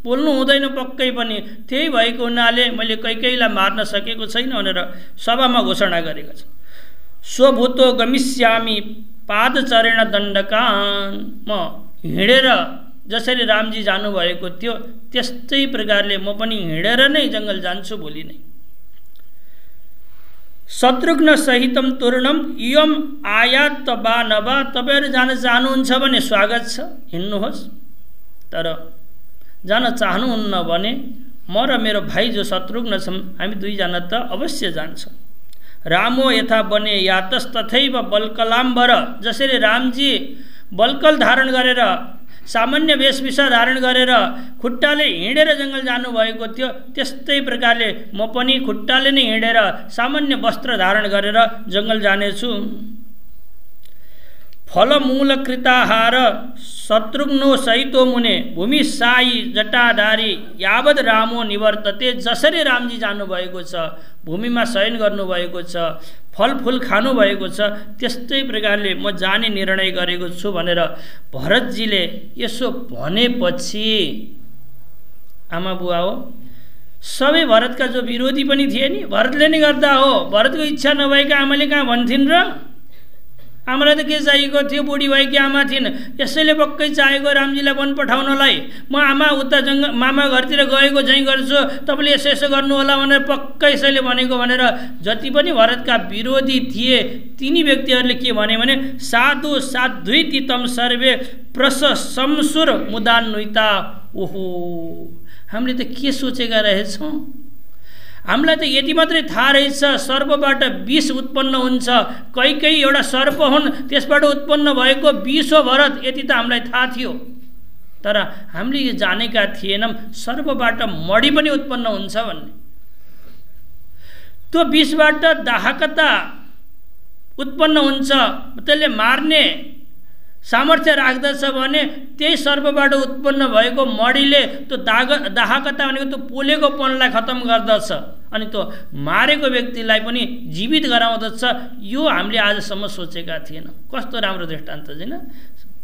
बोल्नु हुँदैन पक्कै पनि। त्यही भएको हुनाले मैले कैकेयीलाई मार्न सकेको छैन भनेर सभामा घोषणा गरेका छन्। स्वभूतो गमिष्यामि पादचरेण दण्डकान। म हिँडेर जसरी रामजी जानुभएको थियो त्यस्तै प्रकारले म पनि हिँडेर नै जङ्गल जान्छु भोलि नै। शत्रुघ्न सहितम तोरणम इयम आयात बा नबा। तपाईँहरू जान चाहनुहुन्छ भने स्वागत छ, हिँड्नुहोस्, तर जान चाहनुहुन्न भने म र मेरो भाइ जो शत्रुघ्न छौँ हामी दुईजना त अवश्य जान्छौँ। रामो यथा बने यातस्तथैव बल्कलाम्बर। जसरी रामजी बल्कल धारण गरेर सामान्य वेशभूषा धारण गरेर खुट्टाले हिँडेर जङ्गल जानुभएको थियो, त्यस्तै प्रकारले म पनि खुट्टाले नै हिँडेर सामान्य वस्त्र धारण गरेर जङ्गल जानेछु। फलमूलकृताहार शत्रुघ्नो सहितो मुने भूमि साई जटाधारी यावद रामो निवर्तते। जसरी रामजी जानुभएको छ, भूमिमा शयन गर्नुभएको छ, फलफुल खानुभएको छ, त्यस्तै प्रकारले म जाने निर्णय गरेको छु भनेर भरतजीले यसो भनेपछि आमा बुवा हो सबै भरतका जो विरोधी पनि थिए नि, भरतले नै गर्दा हो, भरतको इच्छा नभएका आमाले कहाँ भन्थिन् र? आमालाई त के चाहिएको थियो? बुढी भएकी आमा थिइन्, यसैले पक्कै चाहेको रामजीलाई वन पठाउनलाई। म आमा उता मामा घरतिर गएको झैँ गर्छु, तपाईँले यसो यसो गर्नु होला भनेर पक्कै यसैले भनेको भनेर जति पनि भरतका विरोधी थिए तिनी व्यक्तिहरूले के भने साधु साध्विति तम सर्वे प्रस शमसुर मुदान्विता। ओहो, हामीले त के सोचेका रहेछौँ? हामीलाई त यति मात्रै थाहा रहेछ सर्पबाट विष उत्पन्न हुन्छ, कहीँ एउटा सर्प हुन् त्यसबाट उत्पन्न भएको विष हो भरत, यति त हामीलाई थाहा थियो। तर हामीले यो जानेका थिएनौँ सर्पबाट मडी पनि उत्पन्न हुन्छ भन्ने। त्यो विषबाट दाहकता उत्पन्न हुन्छ, त्यसले मार्ने सामर्थ्य राख्दछ भने त्यही सर्पबाट उत्पन्न भएको मडीले त्यो दाहकता भनेको त्यो पोलेकोपनलाई खत्तम गर्दछ अनि त्यो मारेको व्यक्तिलाई पनि जीवित गराउँदछ। यो हामीले आजसम्म सोचेका थिएनौँ। कस्तो राम्रो दृष्टान्त हैन।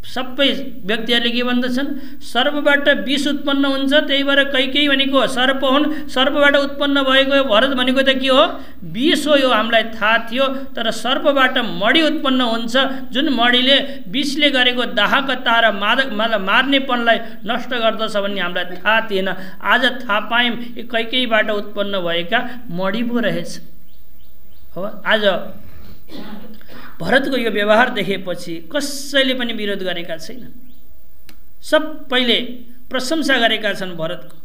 सबै व्यक्तिहरूले के भन्दछन् सर्पबाट विष उत्पन्न हुन्छ, त्यही भएर कहीँ भनेको सर्प हुन्, सर्पबाट उत्पन्न भएको भरत भनेको त के हो विष हो। यो हामीलाई थाहा थियो, तर सर्पबाट मडी उत्पन्न हुन्छ जुन मडीले विषले गरेको दाहकता र मार्नेपनलाई नष्ट गर्दछ भन्ने हामीलाई थाहा थिएन। आज थाहा पायौँ कहीँबाट उत्पन्न भएका मडी पो रहेछ हो। आज भरतको यो व्यवहार देखेपछि कसैले पनि विरोध गरेका छैनन्, सबैले प्रशंसा गरेका छन् भरतको।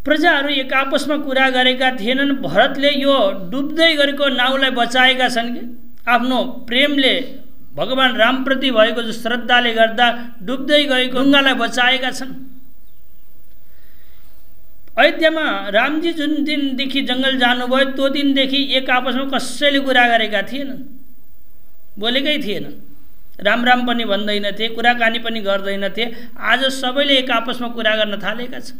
प्रजाहरू एक आपसमा कुरा गरेका थिएनन्। भरतले यो डुब्दै गरेको नाउलाई बचाएका छन् कि आफ्नो प्रेमले भगवान रामप्रति भएको जो श्रद्धाले गर्दा डुब्दै गएको ढुङ्गालाई बचाएका छन्। अयोध्यामा रामजी जुन दिनदेखि जङ्गल जानुभयो त्यो दिनदेखि एक आपसमा कसैले कुरा गरेका थिएनन्, बोलेकै थिएनन्, राम राम पनि भन्दैनथे, कुराकानी पनि गर्दैनथे। आज सबैले एक आपसमा कुरा गर्न थालेका छन्।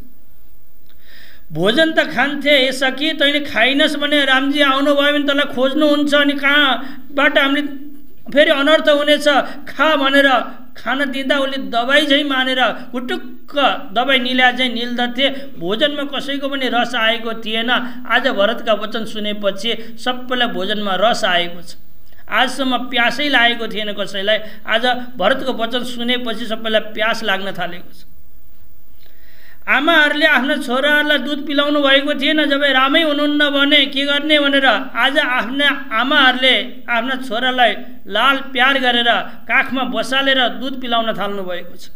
भोजन त खान्थे, यसकी तैँले खाइनस् भने रामजी आउनुभयो भने तँलाई खोज्नुहुन्छ अनि कहाँबाट हामीले फेरि अनर्थ हुनेछ, खा भनेर खान दिँदा उसले दबाई झैँ मानेर कुटुक्क दबाई निल्या झैँ निल्दथे। भोजनमा कसैको पनि रस आएको थिएन। आज भरतका वचन सुनेपछि सबैलाई भोजनमा रस आएको छ। आजसम्म प्यासै लागेको थिएन कसैलाई, आज भरतको वचन सुनेपछि सबैलाई प्यास लाग्न थालेको छ। आमाहरूले आफ्ना छोराहरूलाई दुध पिलाउनु भएको थिएन, जब रामै हुनुहुन्न भने के गर्ने भनेर आज आफ्ना आमाहरूले आफ्ना छोरालाई लाल प्यार गरेर काखमा बसालेर दुध पिलाउन थाल्नु भएको छ।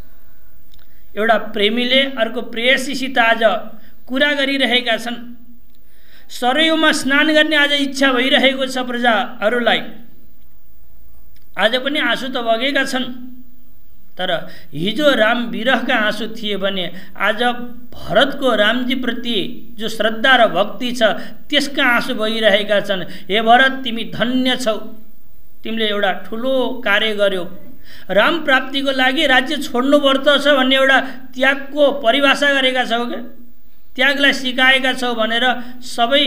एउटा प्रेमीले अर्को प्रेयसीसित आज कुरा गरिरहेका छन्। सरयुमा स्नान गर्ने आज इच्छा भइरहेको छ प्रजाहरूलाई। आज पनि आँसु त बगेका छन्, तर हिजो राम विरहका आँसु थिए भने आज भरतको रामजी प्रति जो श्रद्धा र भक्ति छ त्यसका आँसु बगिरहेका छन्। हे भरत तिमी धन्य छौ, तिमीले एउटा ठुलो कार्य गर्यौ। राम प्राप्तिको लागि राज्य छोड्नु पर्दछ भन्ने एउटा त्यागको परिभाषा गरेका छौ के, त्यागलाई सिकाएका छौ भनेर सबै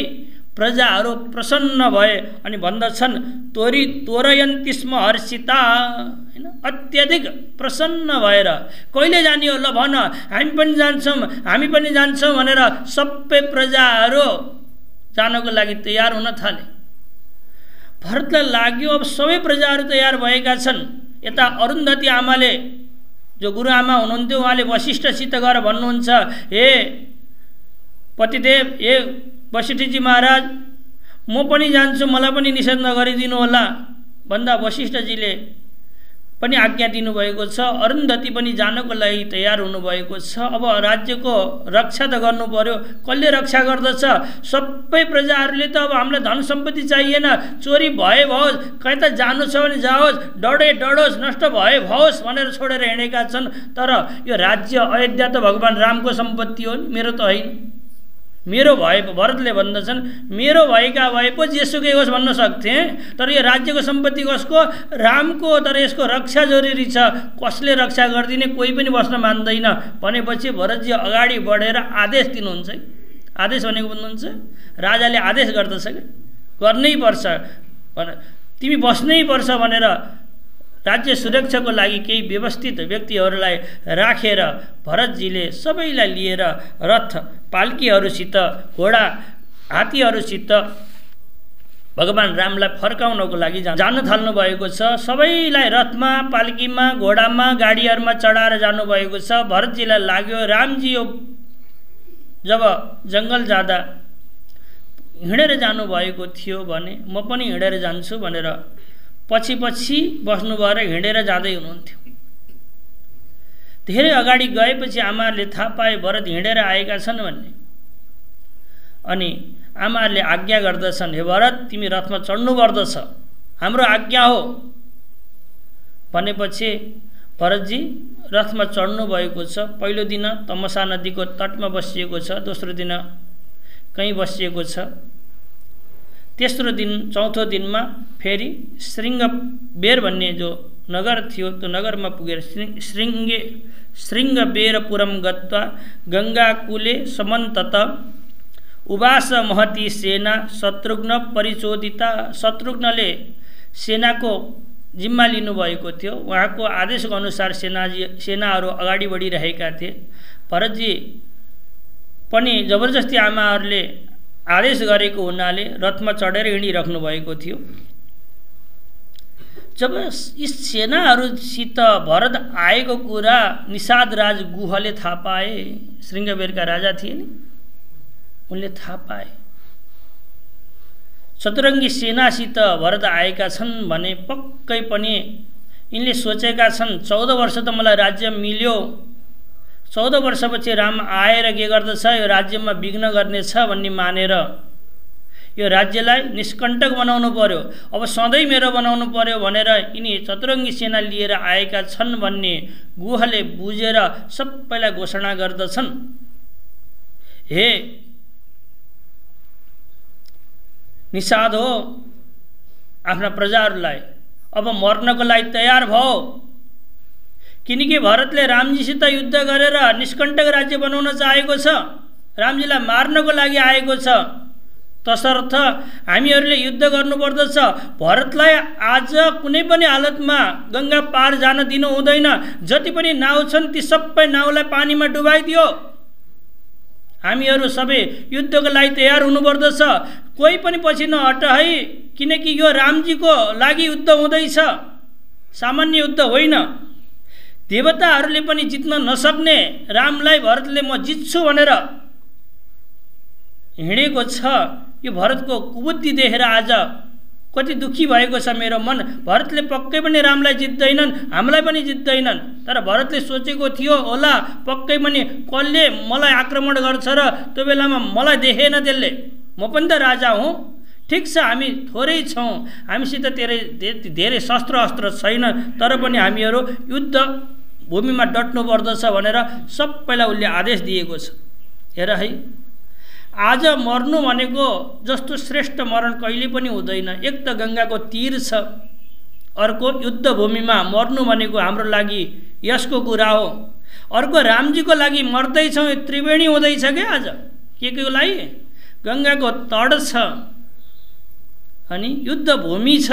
प्रजाहरू प्रसन्न भए अनि भन्दछन् तोरयन्ति स्म हर्षिता, हैन, अत्यधिक प्रसन्न भएर कहिले जाने हो ल भन, हामी पनि जान्छौँ भनेर सबै प्रजाहरू जानको लागि तयार हुन थाले। भरतलाई लाग्यो अब सबै प्रजाहरू तयार भएका छन्। यता अरुन्धती आमाले जो गुरुआमा हुनुहुन्थ्यो उहाँले वशिष्ठसित गएर भन्नुहुन्छ, हे पतिदेव, हे वशिष्ठजी महाराज, म पनि जान्छु, मलाई पनि निषेध नगरिदिनु होला भन्दा वशिष्ठजीले पनि आज्ञा दिनुभएको छ। अरुन्धती पनि जानको लागि तयार हुनुभएको छ। अब राज्यको रक्षा त गर्नु पर्यो, कसले रक्षा गर्दछ? सबै प्रजाहरूले त अब हामीलाई धन सम्पत्ति चाहिएन, चोरी भए भओस्, कहीँ त जानु छ भने जाओस्, डढोस्, नष्ट भए भओस् भनेर छोडेर हिँडेका छन्। तर यो राज्य अयोध्या त भगवान रामको सम्पत्ति हो नि, मेरो त होइन। मेरो भए भरतले भन्दछन् मेरो भएका भए पो जेसुकै होस् भन्न सक्थे, तर यो राज्यको सम्पत्ति कसको? रामको। तर यसको रक्षा जरुरी छ। कसले रक्षा गरिदिने? कोही पनि बस्न मान्दैन भनेपछि भरतजी अगाडि बढेर आदेश दिनुहुन्छ। आदेश भनेको भन्नुहुन्छ राजाले आदेश गर्दछ कि गर्नै पर्छ, तिमी बस्नै पर्छ भनेर राज्य सुरक्षाको लागि केही व्यवस्थित व्यक्तिहरूलाई राखेर भरतजीले सबैलाई लिएर रथ पाल्कीहरूसित घोडा हात्तीहरूसित भगवान रामलाई फर्काउनको लागि जान थाल्नु भएको छ। सबैलाई रथमा, पाल्कीमा, घोडामा, गाडीहरूमा चढाएर जानुभएको छ। भरतजीलाई लाग्यो रामजी यो जब जङ्गल जाँदा हिँडेर जानुभएको थियो भने म पनि हिँडेर जान्छु भनेर पछि बस्नु भएर हिँडेर जाँदै हुनुहुन्थ्यो। धेरै अगाडि गएपछि आमाहरूले थाहा पाए भरत हिँडेर आएका छन् भन्ने। अनि आमाहरूले आज्ञा गर्दछन्, हे भरत तिमी रथमा चढ्नुपर्दछ, हाम्रो आज्ञा हो भनेपछि भरतजी रथमा चढ्नु भएको छ। पहिलो दिन तमसा नदीको तटमा बसिएको छ, दोस्रो दिन कहीँ बसिएको छ, तेस्रो दिन चौथो दिनमा फेरि श्रृङ्गबेर भन्ने जो नगर थियो त्यो नगरमा पुगेर श्रृङ्गबेरपुरम गत्वा गङ्गाकुले समन्तत उवास महती सेना शत्रुघ्न परिचोदिता। शत्रुघ्नले सेनाको जिम्मा लिनुभएको थियो, उहाँको आदेशको अनुसार सेनाहरू अगाडि बढिरहेका थिए। भरतजी पनि जबरजस्ती आमाहरूले आदेश गरेको हुनाले रथमा चढेर हिँडिराख्नु भएको थियो। जब यी सेनाहरूसित भरत आएको कुरा निषाद राज गुहले थाहा पाए, श्रृङ्गबेरका राजा थिए नि, उनले थाहा पाए चतुरङ्गी सेनासित भरत आएका छन् भने पक्कै पनि यिनले सोचेका छन् 14 वर्ष त मलाई राज्य मिल्यो, 14 वर्षपछि राम आएर के गर्दछ, यो राज्यमा विघ्न गर्नेछ भन्ने मानेर यो राज्यलाई निष्कण्टक बनाउनु पर्यो, अब सधैँ मेरो बनाउनु पर्यो भनेर यिनी चतुरङ्गी सेना लिएर आएका छन् भन्ने गुहले बुझेर सबैलाई घोषणा गर्दछन्, हे निषाद हो आफ्ना प्रजाहरूलाई अब मर्नको लागि तयार भयो, किनकि भरतले रामजीसित युद्ध गरेर निष्कण्टक राज्य बनाउन चाहेको छ, रामजीलाई मार्नको लागि आएको छ। तसर्थ हामीहरूले युद्ध गर्नुपर्दछ। भरतलाई आज कुनै पनि हालतमा गङ्गा पार जान दिनु हुँदैन। जति पनि नाउ छन् ती सबै नाउलाई पानीमा डुबाइदियो। हामीहरू सबै युद्धको लागि तयार हुनुपर्दछ। कोही पनि पछि नहट है, किनकि यो रामजीको लागि युद्ध हुँदैछ, सामान्य युद्ध होइन। देवताहरूले पनि जित्न नसक्ने रामलाई भरतले म जित्छु भनेर हिँडेको छ। यो भरतको कुबुद्धि देखेर आज कति दुखी भएको छ मेरो मन। भरतले पक्कै पनि रामलाई जित्दैनन्, हामीलाई पनि जित्दैनन्। तर भरतले सोचेको थियो होला पक्कै पनि कसले मलाई आक्रमण गर्छ र त्यो बेलामा मलाई देखेन त्यसले, म पनि त राजा हुँ। ठिक छ, हामी थोरै छौँ, हामीसित धेरै शस्त्र अस्त्र छैन, तर पनि हामीहरू युद्ध भूमिमा डट्नु पर्दछ भनेर सबैलाई उसले आदेश दिएको छ। हेर है, आज मर्नु भनेको जस्तो श्रेष्ठ मरण कहिले पनि हुँदैन। एक त गङ्गाको तीर छ, अर्को युद्ध भूमिमा मर्नु भनेको हाम्रो लागि यसको कुरा हो। अर्को रामजीको लागि मर्दैछौँ, त्रिवेणी हुँदैछ क्या आज। के लागि? गङ्गाको तड छ अनि युद्ध भूमि छ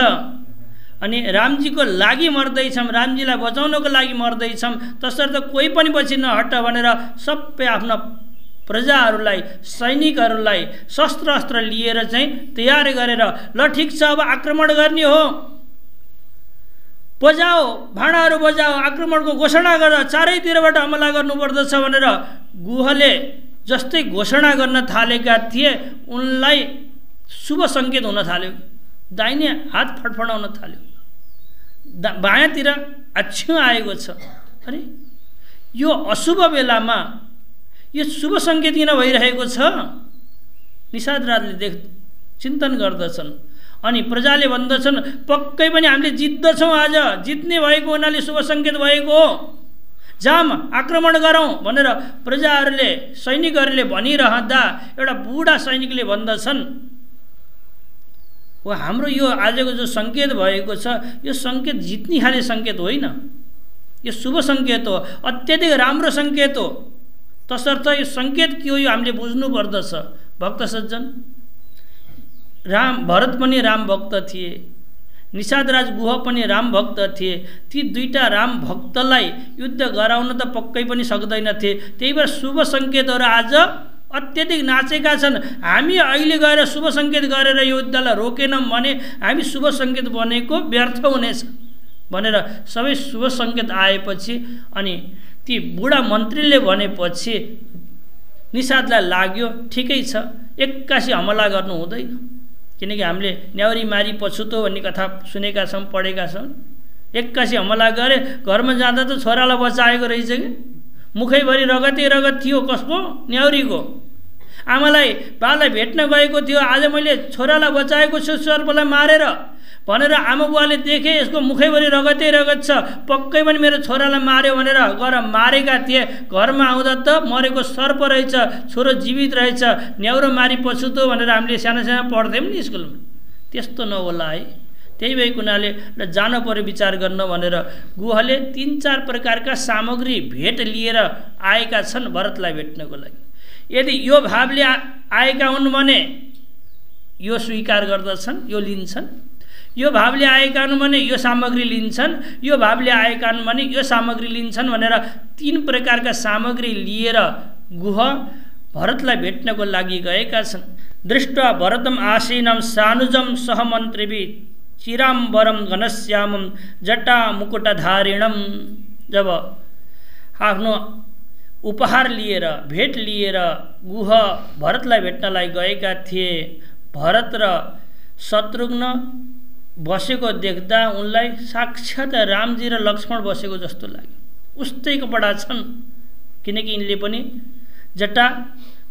अनि रामजीको लागि मर्दैछौँ, रामजीलाई बचाउनको लागि मर्दैछौँ। तसर्थ कोही पनि पछि नहट भनेर सबै आफ्ना प्रजाहरूलाई, सैनिकहरूलाई शस्त्र अस्त्र लिएर चाहिँ तयार गरेर ल ठिक छ अब आक्रमण गर्ने हो, बजाओ भाँडाहरू बजाओ, आक्रमणको घोषणा गर, चारैतिरबाट हमला गर्नुपर्दछ भनेर गुहले जस्तै घोषणा गर्न थालेका थिए उनलाई शुभ सङ्केत हुन थाल्यो। दाहिने हात फडफडाउन थाल्यो, बायाँतिर आछ्यु आएको छ। अरे यो अशुभ बेलामा यो शुभ सङ्केत किन भइरहेको छ? निषाद राजले चिन्तन गर्दछन् अनि प्रजाले भन्दछन् पक्कै पनि हामीले जित्दछौँ, आज जित्ने भएको हुनाले शुभ सङ्केत भएको हो, जाम आक्रमण गरौँ भनेर प्रजाहरूले, सैनिकहरूले भनिरहँदा एउटा बुढा सैनिकले भन्दछन् हो हाम्रो यो आजको जो सङ्केत भएको छ यो सङ्केत जित्ने खाले सङ्केत होइन, यो शुभ सङ्केत हो, अत्यधिक राम्रो सङ्केत हो। तसर्थ यो सङ्केत के हो यो हामीले बुझ्नु पर्दछ। भक्त सज्जन, भरत पनि राम भक्त थिए, निषाद राज गुह पनि राम भक्त थिए। ती दुईटा राम भक्तलाई युद्ध गराउन त पक्कै पनि सक्दैनथे। त्यही भएर शुभ सङ्केतहरू आज अत्यधिक नाचेका छन्। हामी अहिले गएर शुभ सङ्केत गरेर यो युद्धलाई रोकेनौँ भने हामी शुभ सङ्केत बनेको व्यर्थ हुनेछ भनेर सबै शुभ सङ्केत आएपछि अनि ती बुढा मन्त्रीले भनेपछि निषादलाई लाग्यो ठिकै छ, एक्कासी हमला गर्नु हुँदैन, किनकि हामीले न्याउरी मारी पछुतो भन्ने कथा सुनेका छौँ, पढेका छौँ। एक्कासी हमला गरे, घरमा जाँदा त छोरालाई बचाएको रहेछ कि, मुखैभरि रगतै रगत थियो। कसको? न्याउरीको। आमालाई बालाई भेट्न गएको थियो, आज मैले छोरालाई बचाएको छु सर्पलाई मारेर भनेर आमा बुवाले देखे यसको मुखैभरि रगतै रगत छ, पक्कै पनि मेरो छोरालाई मार्यो भनेर गएर मारेका थिए। घरमा आउँदा त मरेको सर्प रहेछ, छोरो जीवित रहेछ, न्याउरो मारी पछुतो भनेर हामीले साना साना पढ्थ्यौँ नि स्कुलमा। त्यस्तो नहोला है। त्यही भएको हुनाले जान पर्यो विचार गर्न भनेर गुहले 3-4 प्रकारका सामग्री भेट लिएर आएका छन् भरतलाई भेट्नको लागि। यदि यो भावले आएका हुन् भने यो स्वीकार गर्दछन्, यो लिन्छन्। यो भावले आएका हुन् भने यो सामग्री लिन्छन्, यो भावले आएका हुन् भने यो सामग्री लिन्छन् भनेर 3 प्रकारका सामग्री लिएर गुह भरतलाई भेट्नको लागि गएका छन्। दृष्ट्वा भरतम आसीनम सानुजम सहमन्त्रिभिः चिराम्बरम घनश्यामम जटा मुकुटधारिणम। जब आफ्नो उपहार लिएर भेट लिएर गुह भरतलाई भेट्नलाई गएका थिए, भरत र शत्रुघ्न बसेको देख्दा उनलाई साक्षात् रामजी र लक्ष्मण बसेको जस्तो लाग्यो। उस्तै कपडा छन्, किनकि यिनले पनि जटा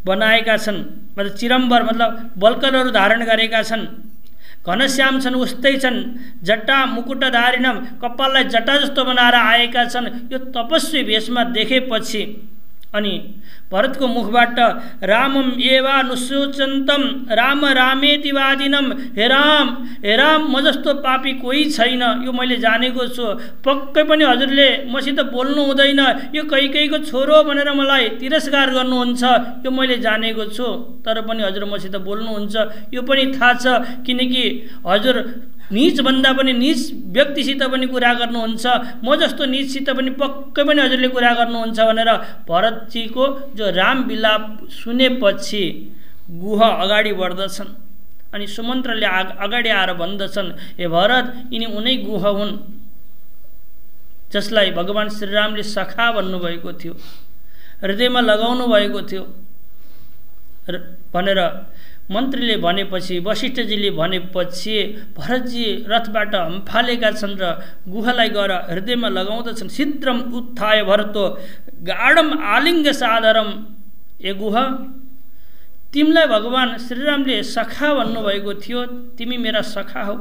बनाएका छन्, मतलब चिरम्बर मतलब बल्कलहरू धारण गरेका छन्। घनश्याम छन्, उस्तै छन्। जटा मुकुटधारिणम, कपाललाई जटा जस्तो बनाएर आएका छन्। यो तपस्वी भेषमा देखेपछि अनि भरतको मुखबाट रामम एवानुशोचन्तम राम रामेति वादिनम, हे राम म जस्तो पापी कोही छैन, यो मैले जानेको छु। पक्कै पनि हजुरले मसित बोल्नु हुँदैन, यो कैकेयीको छोरो भनेर मलाई तिरस्कार गर्नुहुन्छ, यो मैले जानेको छु। तर पनि हजुर मसित बोल्नुहुन्छ यो पनि थाहा छ, किनकि हजुर नीचभन्दा पनि नीच व्यक्तिसित पनि कुरा गर्नुहुन्छ, म जस्तो नीचसित पनि पक्कै पनि हजुरले कुरा गर्नुहुन्छ भनेर भरतजीको जो राम विलाप सुनेपछि गुह अगाडि बढ्दछन्। अनि सुमन्त्रले अगाडि आएर भन्दछन्, हे भरत, यिनी उनै गुह हुन् जसलाई भगवान श्रीरामले सखा भन्नुभएको थियो, हृदयमा लगाउनु भएको थियो भनेर मन्त्रीले भनेपछि, वशिष्ठजीले भनेपछि भरतजी रथबाट हम्फालेका छन् र गुहलाई गएर हृदयमा लगाउँदछन्। शीघ्रम उत्थाय भरतो गाढम आलिङ्ग सादरम, ए गुह, तिमीलाई भगवान श्रीरामले सखा भन्नुभएको थियो, तिमी मेरा सखा हौ।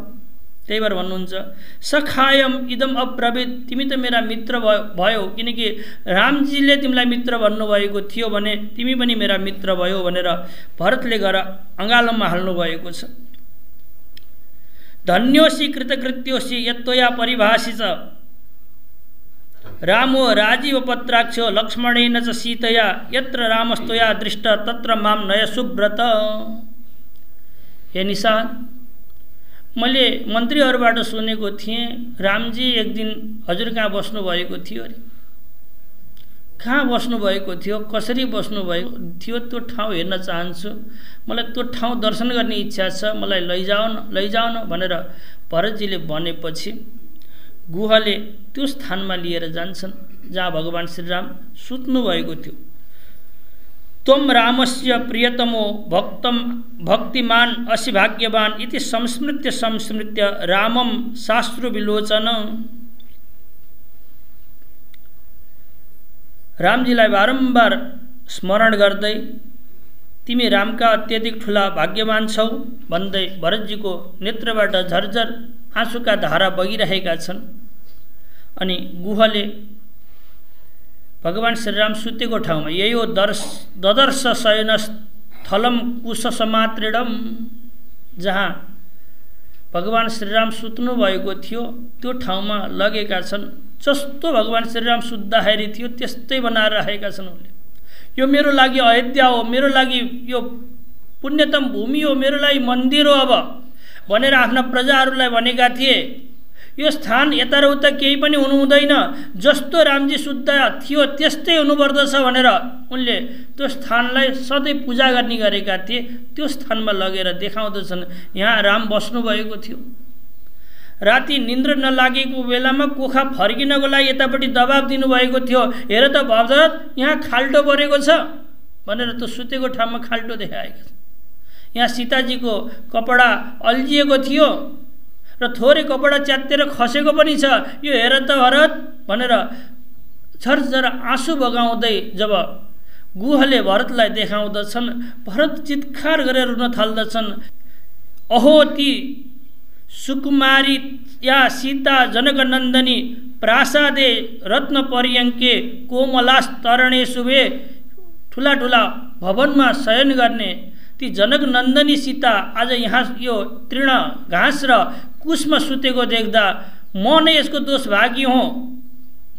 त्यही भएर भन्नुहुन्छ सखायम इदम अब्रवीत, तिमी त मेरा मित्र भयो, किनकि रामजीले तिमीलाई मित्र भन्नुभएको थियो भने तिमी पनि मेरा मित्र भयो भनेर भरतले गएर अँगालोमा हाल्नुभएको छ। धन्योसी कृतकृत्योसी यत्त्वया परिभाषित रामो राजीव पत्राक्षो लक्ष्मणेन च सीतया यत्र रामस्तया दृष्ट तत्र माम नय सुब्रत। हे निषाद, मैले मन्त्रीहरूबाट सुनेको थिएँ रामजी एक दिन हजुर कहाँ बस्नुभएको थियो अरे। कहाँ बस्नुभएको थियो, कसरी बस्नुभएको थियो, त्यो ठाउँ हेर्न चाहन्छु, मलाई त्यो ठाउँ दर्शन गर्ने इच्छा छ, मलाई लैजाऊ न भनेर भरतजीले भनेपछि गुहले त्यो स्थानमा लिएर जान्छन् जहाँ भगवान श्रीराम सुत्नुभएको थियो। त्वम रामस्य प्रियतमो भक्तिमान असि भाग्यवान इति संस्मृत्य रामम शास्त्रु विलोचन। रामजीलाई बारम्बार स्मरण गर्दै तिमी रामका अत्यधिक ठुला भाग्यवान छौ भन्दै भरतजीको नेत्रबाट झरझर आँसुका धारा बगिरहेका छन्। अनि गुहले भगवान श्रीराम सुतेको ठाउँमा यही हो ददर्श शयन स्थलम कुश समात्रिडम, जहाँ भगवान श्रीराम सुत्नु भएको थियो त्यो ठाउँमा लगेका छन्। जस्तो भगवान श्रीराम सुत्दाखेरि थियो त्यस्तै बनाएर राखेका छन् उनले। यो मेरो लागि अयोध्या हो, मेरो लागि यो पुण्यतम भूमि हो, मेरो लागि मन्दिर हो अब भनेर आफ्ना प्रजाहरूलाई भनेका थिए। यो स्थान यता र उता केही पनि हुनु हुँदैन, जस्तो रामजी शुद्ध थियो त्यस्तै हुनुपर्दछ भनेर उनले त्यो स्थानलाई सधैँ पूजा गर्ने गरेका थिए। त्यो स्थानमा लगेर देखाउँदछन् यहाँ राम बस्नुभएको थियो। राति निन्द्र नलागेको बेलामा कोखा फर्किनको लागि यतापट्टि दबाब दिनुभएको थियो, हेर त भरत यहाँ खाल्टो परेको छ भनेर त्यो सुतेको ठाउँमा खाल्टो देखाएका छ। यहाँ सीताजीको कपडा अल्झिएको थियो र थोरै कपडा च्यातेर खसेको पनि छ। यो हेर त भरत भनेर झरझर आँसु बगाउँदै जब गुहले भरतलाई देखाउँदछन्, भरत चित्कार गरेर रुन थाल्दछन्। अहो ती सुकुमारी या सीता जनकनन्दनी प्रासादे रत्न पर्यङ्के कोमलास तरणे शुभे, ठुला ठुला भवनमा शयन गर्ने ती जनकनन्दनी सीता आज यहाँ यो तृण घाँस र कुशमा सुतेको देख्दा म नै यसको दोष भागी हुँ।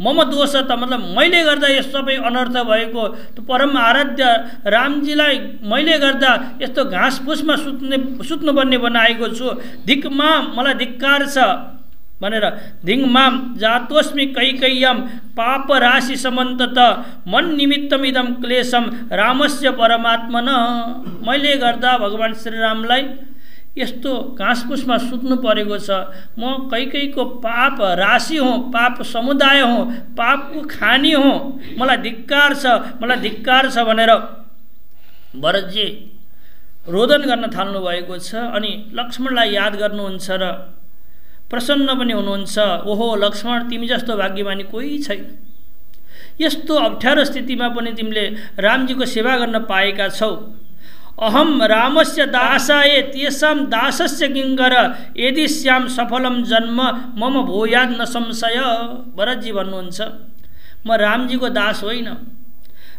ममा दोष त मतलब मैले गर्दा यो सबै अनर्थ भएको, त परम आराध्य रामजीलाई मैले गर्दा यस्तो घाँस फुसमा सुत्नुपर्ने बनाएको छु। धिक्माम, मलाई धिक्कार छ भनेर धिङ्माम जातोस्मि कैकेय्यम पाप राशि समन्तत मन निमित्तम इदम क्लेशम रामस्य परमात्मन। मैले गर्दा भगवान् श्रीरामलाई यस्तो घाँसफुसमा सुत्नु परेको छ। म कैकेयीको पाप राशि हुँ, पाप समुदाय हुँ, पापको खानी हुँ, मलाई धिक्कार छ, मलाई धिक्कार छ भनेर भरतजी रोदन गर्न थाल्नु भएको छ। अनि लक्ष्मणलाई याद गर्नुहुन्छ र प्रसन्न पनि हुनुहुन्छ। ओहो लक्ष्मण, तिमी जस्तो भाग्यमानी कोही छैन। यस्तो अप्ठ्यारो स्थितिमा पनि तिमीले रामजीको सेवा गर्न पाएका छौ। अहम रामस्य दासाय तेषां दासस्य किङ्कर यदि श्याम सफलम जन्म मम भूयाद न संशय। भरतजी भन्नुहुन्छ म रामजीको दास होइन,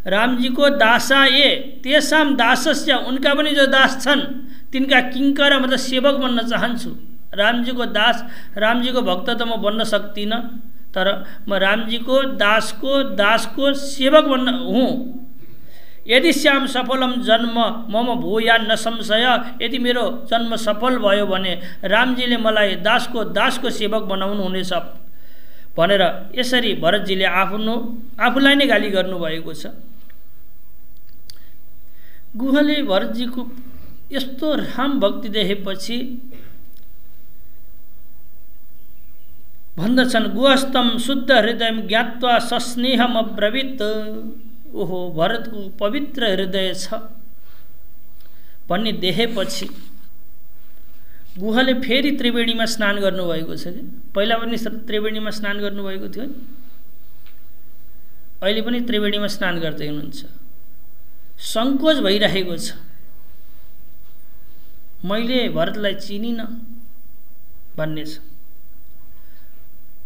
रामजीको दासाय तेषां दासस्य, उनका पनि जो दास छन् तिनका किङ्कर मतलब सेवक बन्न चाहन्छु। रामजीको दास, रामजीको भक्त त म बन्न सक्दिनँ, तर म रामजीको दासको सेवक बन्न हुँ। यदि श्याम सफलम जन्म मम भूया न संशय, यदि मेरो जन्म सफल भयो भने रामजीले मलाई दासको सेवक बनाउनु हुनेछ भनेर यसरी भरतजीले आफूलाई नै गाली गर्नुभएको छ। गुहले भरतजीको यस्तो राम भक्ति देखेपछि भन्दछन् गुहस्तम शुद्ध हृदय ज्ञात्वा सस्नेहम अब्रवीत। ओहो भरतको पवित्र हृदय छ भन्ने देखेपछि गुहले फेरि त्रिवेणीमा स्नान गर्नुभएको छ। पहिला पनि त्रिवेणीमा स्नान गर्नुभएको थियो, अहिले पनि त्रिवेणीमा स्नान गर्दै हुनुहुन्छ। सङ्कोच भइरहेको छ, मैले भरतलाई चिनिनँ भन्ने छ।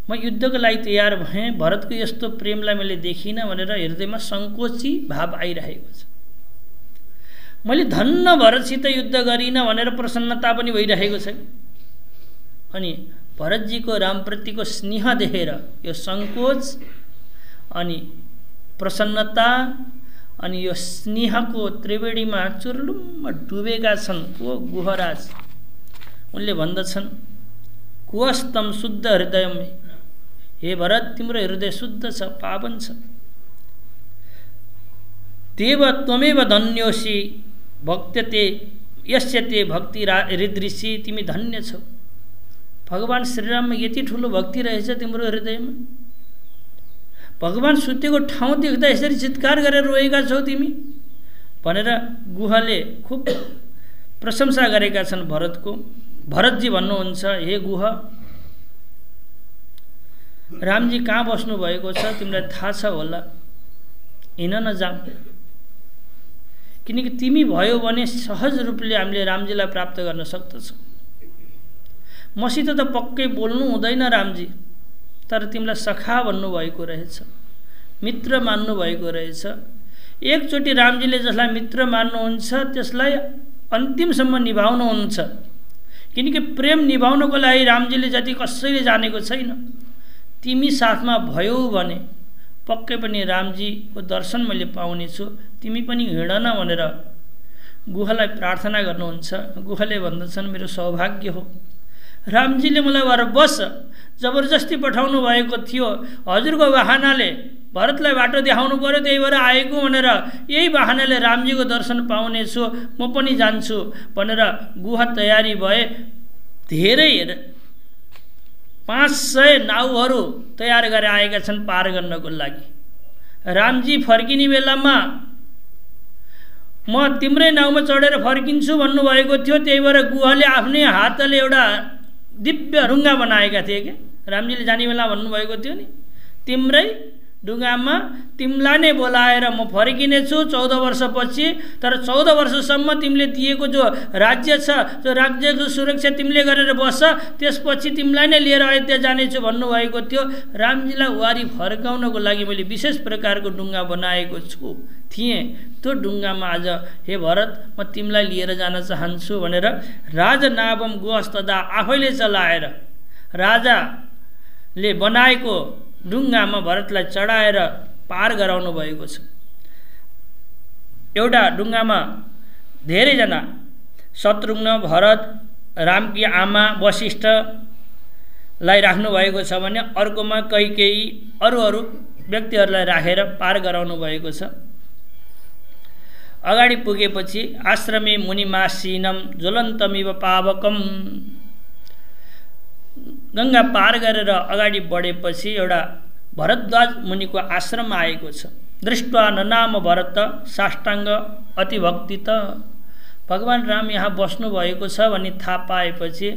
म युद्धको लागि तयार भएँ, भरतको यस्तो प्रेमलाई मैले देखिनँ भनेर हृदयमा सङ्कोची भाव आइरहेको छ। मैले धन्न भरतसित युद्ध गरिनँ भनेर प्रसन्नता पनि भइरहेको छ। अनि भरतजीको रामप्रतिको स्नेह देखेर यो सङ्कोच अनि प्रसन्नता अनि यो स्नेहको त्रिवेणीमा चुर्लुम्म डुबेका छन् ओ गुहराज। उनले भन्दछन् कुवस्तम शुद्ध हृदयमै, हे भरत तिम्रो हृदय शुद्ध छ, पावन छ। देव त्वमेव धन्योसी भक्त्यते यस्यते भक्ति हृदृषि, तिमी धन्य छौ। भगवान् श्रीराममा यति ठुलो भक्ति रहेछ तिम्रो हृदयमा। भगवान् सुतेको ठाउँ देख्दा यसरी चित्कार गरेर रोएका छौ तिमी भनेर गुहले खुब प्रशंसा गरेका छन् भरतको। भरतजी भन्नुहुन्छ हे गुह, रामजी कहाँ बस्नु भएको छ तिमीलाई थाहा छ होला, हिँड नजाऊ, किनकि तिमी भयो भने सहज रूपले हामीले रामजीलाई प्राप्त गर्न सक्दछौँ। मसित त पक्कै बोल्नु हुँदैन रामजी, तर तिमीलाई सखा भन्नुभएको रहेछ, मित्र मान्नुभएको रहेछ। एकचोटि रामजीले जसलाई मित्र मान्नुहुन्छ त्यसलाई अन्तिमसम्म निभाउनुहुन्छ, किनकि प्रेम निभाउनको लागि रामजीले जति कसैले जानेको छैन। तिमी साथमा भयौ भने पक्कै पनि रामजीको दर्शन मैले पाउनेछु, तिमी पनि हिँड न भनेर गुहलाई प्रार्थना गर्नुहुन्छ। गुहले भन्दछन् मेरो सौभाग्य हो, रामजीले मलाई भएर बस जबरजस्ती पठाउनु भएको थियो, हजुरको बाहनाले भरतलाई बाटो देखाउनु पर्यो त्यही भएर आएको भनेर, यही बाहनाले रामजीको दर्शन पाउनेछु, म पनि जान्छु भनेर गुहा तयारी भए। धेरै 500 नाउहरू तयार गरेर आएका छन् पार गर्नको लागि। रामजी फर्किने बेलामा म तिम्रै नाउमा चढेर फर्किन्छु भन्नुभएको थियो, त्यही भएर गुहले आफ्नै हातले एउटा दिव्य ढुङ्गा बनाएका थिए के रामजीले जाने बेला भन्नुभएको थियो नि, तिम्रै ढुङ्गामा तिमीलाई नै बोलाएर म फर्किनेछु 14 वर्षपछि, तर 14 वर्षसम्म तिमीले दिएको जो राज्य छ त्यो राज्यको सुरक्षा तिमीले गरेर बस्छ, त्यसपछि तिमीलाई नै लिएर अयोध्या जानेछु भन्नुभएको थियो। रामजीलाई वारी फर्काउनको लागि मैले विशेष प्रकारको ढुङ्गा बनाएको थिएँ। त्यो ढुङ्गामा आज हे भरत म तिमीलाई लिएर जान चाहन्छु भनेर राजनावम गोस्तदा आफैले चलाएर राजाले बनाएको ढुङ्गामा भरतलाई चढाएर पार गराउनु भएको छ। एउटा ढुङ्गामा धेरैजना शत्रुघ्न, भरत, रामकी आमा वशिष्ठलाई राख्नु भएको छ भने अर्कोमा कैकेयी अरू व्यक्तिहरूलाई राखेर पार गराउनु भएको छ। अगाडि पुगेपछि आश्रमे मुनिमासीनम ज्वलन्तमिव पावकम, गङ्गा पार गरेर अगाडि बढेपछि एउटा भरद्वाज मुनिको आश्रम आएको छ। दृष्ट्वा ननाम भरत साष्टाङ्ग अतिभक्तित, भगवान राम यहाँ बस्नु भएको छ भनी थाहा पाएपछि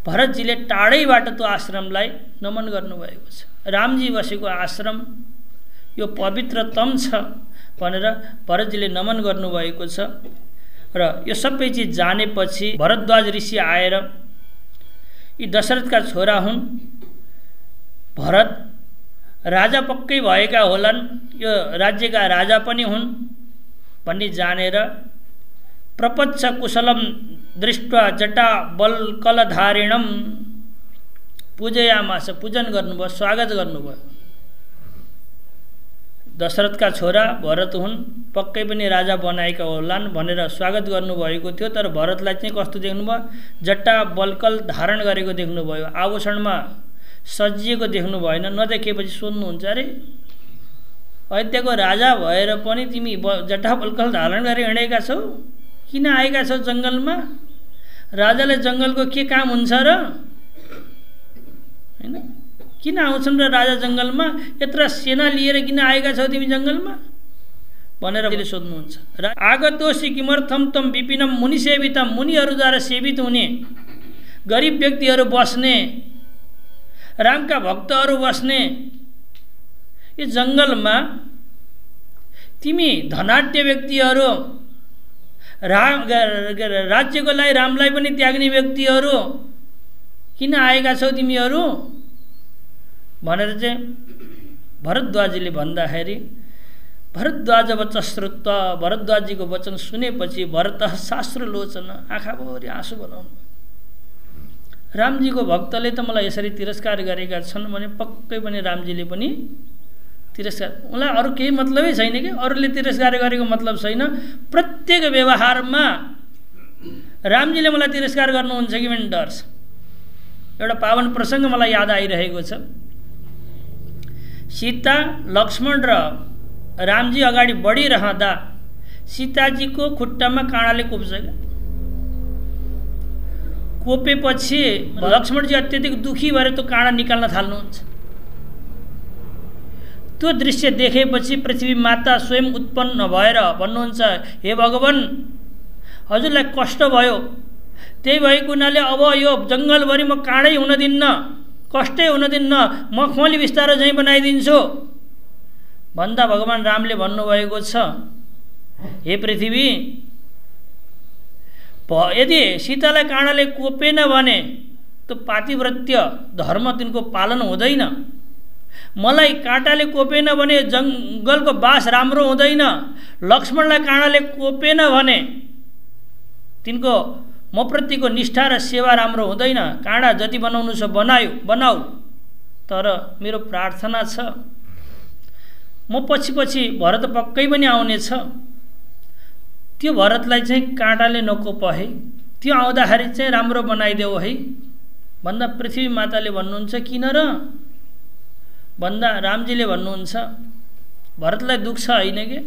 भरतजीले टाढैबाट त्यो आश्रमलाई नमन गर्नुभएको छ। रामजी बसेको आश्रम यो पवित्रतम छ भनेर भरतजीले नमन गर्नुभएको छ। र यो सबै चिज जानेपछि भरद्वाज ऋषि आएर यी दशरथका छोरा हुन्, भरत राजा पक्कै भएका होलान्, यो राज्यका राजा पनि हुन् भन्ने जानेर प्रपच्छ कुशलम दृष्ट्वा जटा बलकलधारिणम पूजयामास, पूजन गर्नुभयो, स्वागत गर्नुभयो। दशरथका छोरा भरत हुन्, पक्कै पनि राजा बनाएका होलान् भनेर स्वागत गर्नुभएको थियो। तर भरतलाई चाहिँ कस्तो देख्नुभयो, जट्टा बलकल धारण गरेको देख्नुभयो, आभूषणमा सजिएको देख्नु भएन। नदेखेपछि सोध्नुहुन्छ, अरे अयोध्याको राजा भएर पनि तिमी जट्टा बलकल धारण गरेर हिँडेका छौ, किन आएका छौ जङ्गलमा? राजाले जङ्गलको के काम हुन्छ र? हैन, किन आउँछन् र राजा जङ्गलमा? यत्र सेना लिएर किन आएका छौ तिमी जङ्गलमा भनेर सोध्नुहुन्छ। आगतोषि किमर्थम तम विपिनम मुनिसेवितम, मुनिहरूद्वारा सेवित हुने, गरिब व्यक्तिहरू बस्ने, रामका भक्तहरू बस्ने यो जङ्गलमा तिमी धनाढ्य व्यक्तिहरू, राज्यको लागि रामलाई पनि त्याग्ने व्यक्तिहरू किन आएका छौ तिमीहरू भनेर चाहिँ भरद्वाजीले भन्दाखेरि भरद्वाज वचन श्रुत्वा, भरद्वाजीको वचन सुनेपछि भरत शास्त्रलोचन, आँखाभरि आँसु बगाउनु। रामजीको भक्तले त मलाई यसरी तिरस्कार गरेका छन् भने पक्कै पनि रामजीले पनि तिरस्कार, उनलाई अरू केही मतलबै छैन कि अरूले तिरस्कार गरेको मतलब छैन। प्रत्येक व्यवहारमा रामजीले मलाई तिरस्कार गर्नुहुन्छ कि भने डर छ। एउटा पावन प्रसङ्ग मलाई याद आइरहेको छ। सीता, लक्ष्मण र रामजी अगाडि बढिरहँदा सीताजीको खुट्टामा काँडाले कोप्छ क्या। कोपेपछि लक्ष्मणजी अत्यधिक दुखी भएर त्यो काँडा निकाल्न थाल्नुहुन्छ। त्यो दृश्य देखेपछि पृथ्वी माता स्वयं उत्पन्न भएर भन्नुहुन्छ, हे भगवान, हजुरलाई कष्ट भयो, त्यही भएको हुनाले अब यो जङ्गलभरि म काँडै हुन दिन्न, कष्टै हुन दिन्न, मखमली बिस्तारो झैँ बनाइदिन्छु भन्दा भगवान रामले भन्नुभएको छ, हे पृथ्वी, यदि सीतालाई काँडाले कोपेन भने त्यो पातिव्रत्य धर्म तिनको पालन हुँदैन। मलाई काँटाले कोपेन भने जङ्गलको बास राम्रो हुँदैन। लक्ष्मणलाई काँडाले कोपेन भने तिनको मप्रतिको निष्ठा र सेवा राम्रो हुँदैन। काँडा जति बनाउनु छ बनाऊ, तर मेरो प्रार्थना छ म पछि भरत पक्कै पनि आउनेछ, त्यो भरतलाई चाहिँ काँटाले नकोप है, त्यो आउँदाखेरि चाहिँ राम्रो बनाइदेऊ है भन्दा पृथ्वी माताले भन्नुहुन्छ, किन र भन्दा रामजीले भन्नुहुन्छ, भरतलाई दुख छ होइन कि?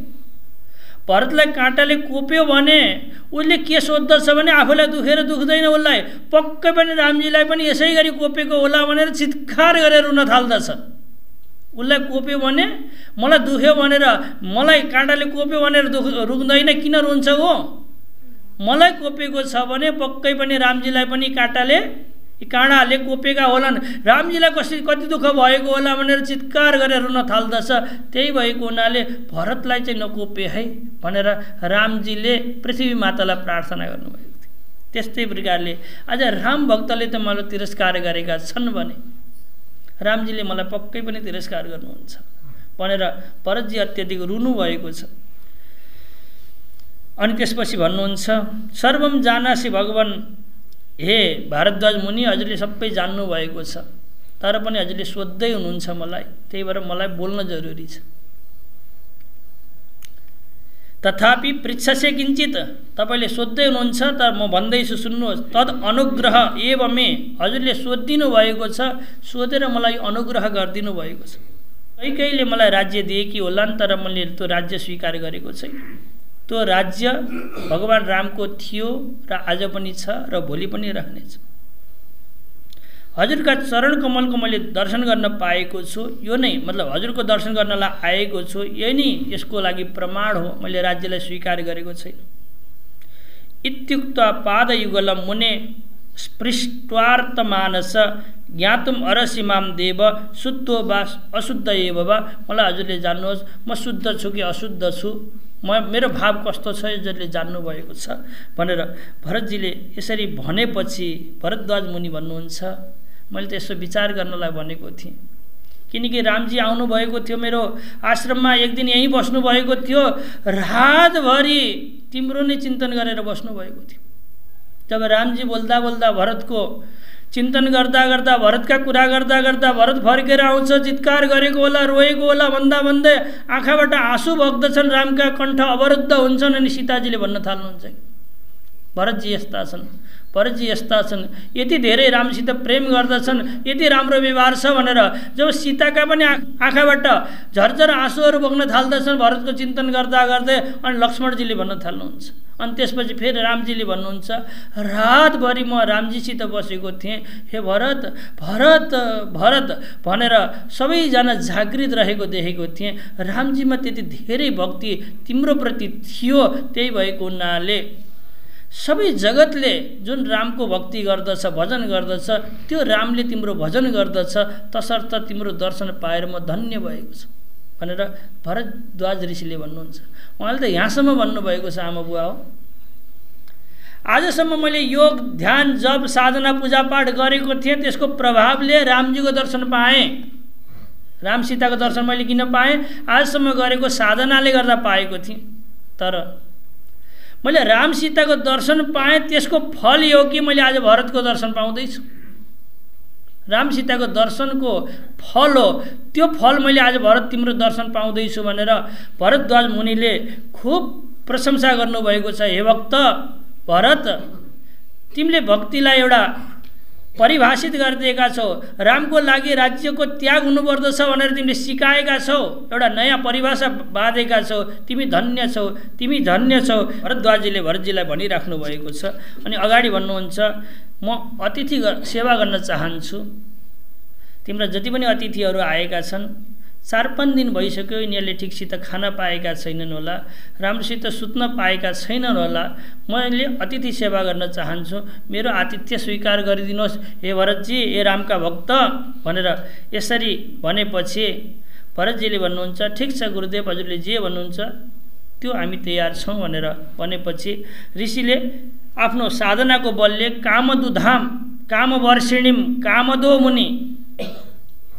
भरतलाई काँटाले कोप्यो भने उसले के सोद्धछ भने आफूलाई दुखेर दुख्दैन, उसलाई पक्कै पनि रामजीलाई पनि यसै गरी कोपेको होला भनेर चित्कार गरेर रुन थाल्दछ। उसलाई कोप्यो भने मलाई दुख्यो भनेर, मलाई काँटाले कोप्यो भनेर रुँदैन, किन रुन्छ हो? मलाई कोपेको छ भने पक्कै पनि रामजीलाई पनि काँटाले यी काँडाहरूले कोपेका होलान्, रामजीलाई कति दुःख भएको होला भनेर चित्कार गरेर रुन थाल्दछ। त्यही भएको हुनाले भरतलाई चाहिँ नकोपे है भनेर रामजीले पृथ्वी मातालाई प्रार्थना गर्नुभएको थियो। त्यस्तै प्रकारले आज राम भक्तले त मलाई तिरस्कार गरेका छन् भने रामजीले मलाई पक्कै पनि तिरस्कार गर्नुहुन्छ भनेर भरतजी अत्यधिक रुनु भएको छ। अनि त्यसपछि भन्नुहुन्छ, सर्वम जानासि भगवान, हे भारद्वाज मुनि, हजुरले सबै जान्नु भएको छ, तर पनि हजुरले सोध्दै हुनुहुन्छ मलाई, त्यही भएर मलाई बोल्न जरुरी छ। तथापि पृच्छसे किञ्चित, तपाईँले सोध्दै हुनुहुन्छ तर म भन्दैछु सुन्नुहोस्। तद अनुग्रह एव मे, हजुरले सोधिदिनु भएको छ, सोधेर मलाई अनुग्रह गरिदिनु भएको छ। कहीले मलाई राज्य दिएकी होलान् तर मैले त्यो राज्य स्वीकार गरेको छैन। त्यो राज्य भगवान रामको थियो र आज पनि छ र भोलि पनि रहनेछ। हजुरका चरण कमलको मैले दर्शन गर्न पाएको छु, यो नै मतलब हजुरको दर्शन गर्नलाई आएको छु, यही नै यसको लागि प्रमाण हो, मैले राज्यलाई स्वीकार गरेको छैन। इत्युक्त पादयुगलम मुने स्पृष्ट्वार्थमानस ज्ञातुम अरसि माम देव शुद्धो वा अशुद्ध एव वा, मलाई हजुरले जान्नुहोस् म शुद्ध छु कि अशुद्ध छु, मेरो भाव कस्तो छ हजुरले जान्नुभएको छ भनेर भरतजीले यसरी भनेपछि भरद्वाज मुनि भन्नुहुन्छ, मैले त यसो विचार गर्नलाई भनेको थिएँ, किनकि रामजी आउनुभएको थियो मेरो आश्रममा, एक दिन यहीँ बस्नुभएको थियो, रातभरि तिम्रो नै चिन्तन गरेर बस्नुभएको थियो। जब रामजी बोल्दा बोल्दा भरतको चिन्तन गर्दा गर्दा भरतका कुरा गर्दा गर्दा भरत फर्केर आउँछ, चित्कार गरेको होला, रोएको होला भन्दा भन्दै आँखाबाट आँसु बग्दछन्, रामका कण्ठ अवरुद्ध हुन्छन्। अनि सीताजीले भन्न थाल्नुहुन्छ, भरतजी यस्ता छन्, भरतजी यस्ता छन्, यति धेरै रामसित प्रेम गर्दछन्, यति राम्रो व्यवहार छ भनेर जब सीताका पनि आँखाबाट झरझर आँसुहरू बग्न थाल्दछन् भरतको चिन्तन गर्दा गर्दै, अनि लक्ष्मणजीले भन्न थाल्नुहुन्छ। अनि त्यसपछि फेरि रामजीले भन्नुहुन्छ, रातभरि म रामजीसित बसेको थिएँ, हे भरत भरत भरत भनेर सबैजना जागृत रहेको देखेको थिएँ, रामजीमा त्यति धेरै भक्ति तिम्रो प्रति थियो, त्यही भएको हुनाले सबै जगतले जुन रामको भक्ति गर्दछ, भजन गर्दछ, त्यो रामले तिम्रो भजन गर्दछ, तसर्थ तिम्रो दर्शन पाएर म धन्य भएको छु भनेर भरद्वाज ऋषिले भन्नुहुन्छ। उहाँले त यहाँसम्म भन्नुभएको छ, आमा बुवा हो, आजसम्म मैले योग ध्यान जप साधना पूजापाठ गरेको थिएँ, त्यसको प्रभावले रामजीको दर्शन पाएँ, राम सीताको दर्शन मैले किन पाएँ, आजसम्म गरेको साधनाले गर्दा पाएको थिएँ। तर मैले राम सीताको दर्शन पाएँ, त्यसको फल यो कि मैले आज भरतको दर्शन पाउँदैछु। राम सीताको दर्शनको फल हो, त्यो फल मैले आज भरत तिम्रो दर्शन पाउँदैछु भनेर भरद्वाज मुनिले खूब प्रशंसा गर्नुभएको छ। हे भक्त भरत, तिमीले भक्तिलाई एउटा परिभाषित गरिदिएका छौ, रामको लागि राज्यको त्याग हुनुपर्दछ भनेर तिमीले सिकाएका छौ, एउटा नयाँ परिभाषा बाँधेका छौ, तिमी धन्य छौ, तिमी धन्य छौ। भरद्वाजीले भरतजीलाई भनिराख्नु भएको छ। अनि अगाडि भन्नुहुन्छ, म अतिथि सेवा गर्न चाहन्छु, तिम्रा जति पनि अतिथिहरू आएका छन्, 4-5 दिन भइसक्यो, यिनीहरूले ठिकसित खान पाएका छैनन् होला, राम्रोसित सुत्न पाएका छैनन् होला, मैले अतिथि सेवा गर्न चाहन्छु, मेरो आतिथ्य स्वीकार गरिदिनुहोस् हे भरतजी, हे रामका भक्त भनेर यसरी भनेपछि भरतजीले भन्नुहुन्छ, ठिक छ गुरुदेव, हजुरले जे भन्नुहुन्छ त्यो हामी तयार छौँ भनेर भनेपछि ऋषिले आफ्नो साधनाको बलले कामदुधाम कामवर्षिणीम कामदो मुनि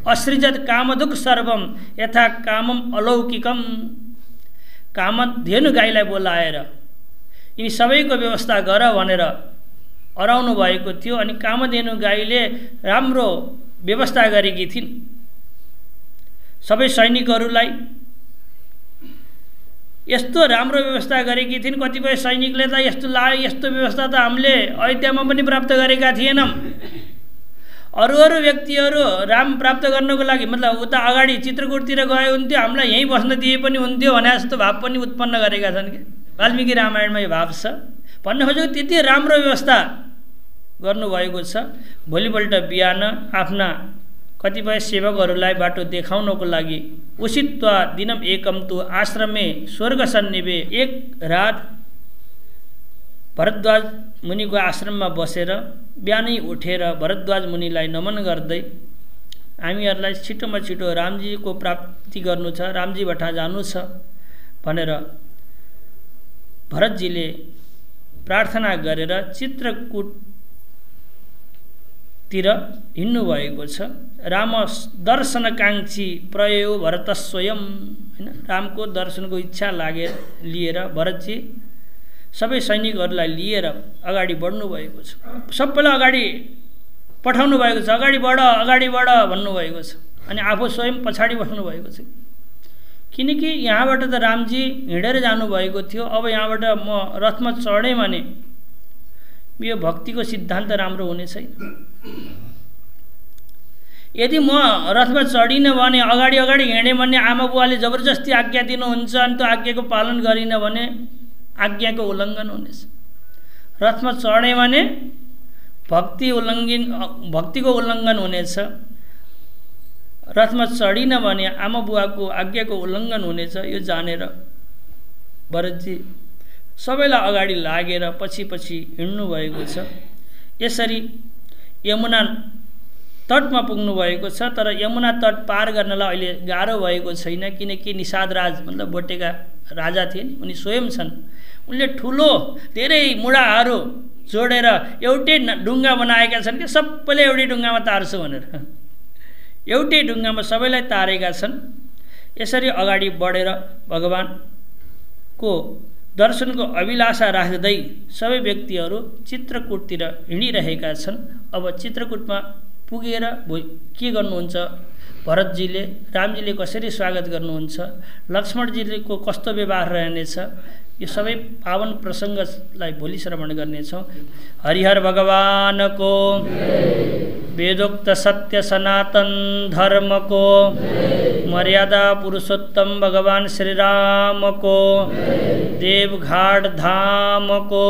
असृजत कामदुक सर्वम यथा कामम अलौकिकम, कामधेनु गाईलाई बोलाएर यिनी सबैको व्यवस्था गर भनेर अराउनु भएको थियो। अनि कामधेनु गाईले राम्रो व्यवस्था गरेकी थिइन् सबै सैनिकहरूलाई, यस्तो राम्रो व्यवस्था गरेकी थिइन्। कतिपय सैनिकले त यस्तो व्यवस्था त हामीले अयोध्यामा पनि प्राप्त गरेका थिएनौँ, अरू व्यक्तिहरू राम प्राप्त गर्नको लागि मतलब उता अगाडि चित्रकूटतिर गए हुन्थ्यो, हामीलाई यहीँ बस्न दिए पनि हुन्थ्यो भने जस्तो भाव पनि उत्पन्न गरेका छन् कि वाल्मीकि रामायणमा यो भाव छ। भन्नु खोजेको त्यति राम्रो व्यवस्था गर्नुभएको छ। भोलिपल्ट बिहान आफ्ना कतिपय सेवकहरूलाई बाटो देखाउनको लागि उषित्वा दिनम एकम तु आश्रमे स्वर्ग सन्निवे, एक रात भरद्वाज मुनिको आश्रममा बसेर बिहानै उठेर भरद्वाज मुनिलाई नमन गर्दै हामीहरूलाई छिटोमा छिटो रामजीको प्राप्ति गर्नु छ, रामजी भट्टा जानु छ भनेर भरतजीले प्रार्थना गरेर चित्रकूटतिर हिँड्नु भएको छ। राम दर्शनकाङ्क्षी प्रयो भरत स्वयं, हैन, रामको दर्शनको इच्छा लिएर भरतजी सबै सैनिकहरूलाई लिएर अगाडि बढ्नु भएको छ। सबैलाई अगाडि पठाउनु भएको छ, अगाडि बढ भन्नुभएको छ। अनि आफू स्वयं पछाडि बस्नु भएको छ, किनकि यहाँबाट त रामजी हिँडेर जानुभएको थियो। अब यहाँबाट म रथमा चढेँ भने यो भक्तिको सिद्धान्त राम्रो हुने छैन। यदि म रथमा चढिनँ भने अगाडि हिँडेँ भने आमा बुवाले जबरजस्ती आज्ञा दिनुहुन्छ, अनि त्यो आज्ञाको पालन गरिनँ भने आज्ञाको उल्लङ्घन हुनेछ। रथमा चढेँ भने भक्तिको उल्लङ्घन हुनेछ। रथमा चढिन भने आमा बुवाको आज्ञाको उल्लङ्घन हुनेछ। यो जानेर भरतजी सबैलाई अगाडि लागेर पछि हिँड्नु भएको छ। यसरी यमुना तटमा पुग्नु भएको छ। तर यमुना तट पार गर्नलाई अहिले गाह्रो भएको छैन, किनकि निषादराज मतलब बोटेका राजा थिए नि, उनी स्वयं छन्। उनले ठुलो धेरै मुढाहरू जोडेर एउटै ढुङ्गा बनाएका छन् कि सबैले एउटै ढुङ्गामा तार्छु भनेर, एउटै ढुङ्गामा सबैलाई तारेका छन्। यसरी अगाडि बढेर भगवानको दर्शनको अभिलाषा राख्दै सबै व्यक्तिहरू चित्रकूटतिर हिँडिरहेका छन्। अब चित्रकूटमा पुगेर के गर्नुहुन्छ भरतजीले, रामजीले कसरी स्वागत गर्नुहुन्छ, लक्ष्मणजीको कस्तो व्यवहार रहनेछ, यो सबै पावन प्रसङ्गलाई भोलि श्रवण गर्नेछौँ। हरिहर भगवानको वेदोक्त सत्य सनातन धर्मको मर्यादा पुरुषोत्तम भगवान श्रीरामको देवघाट धामको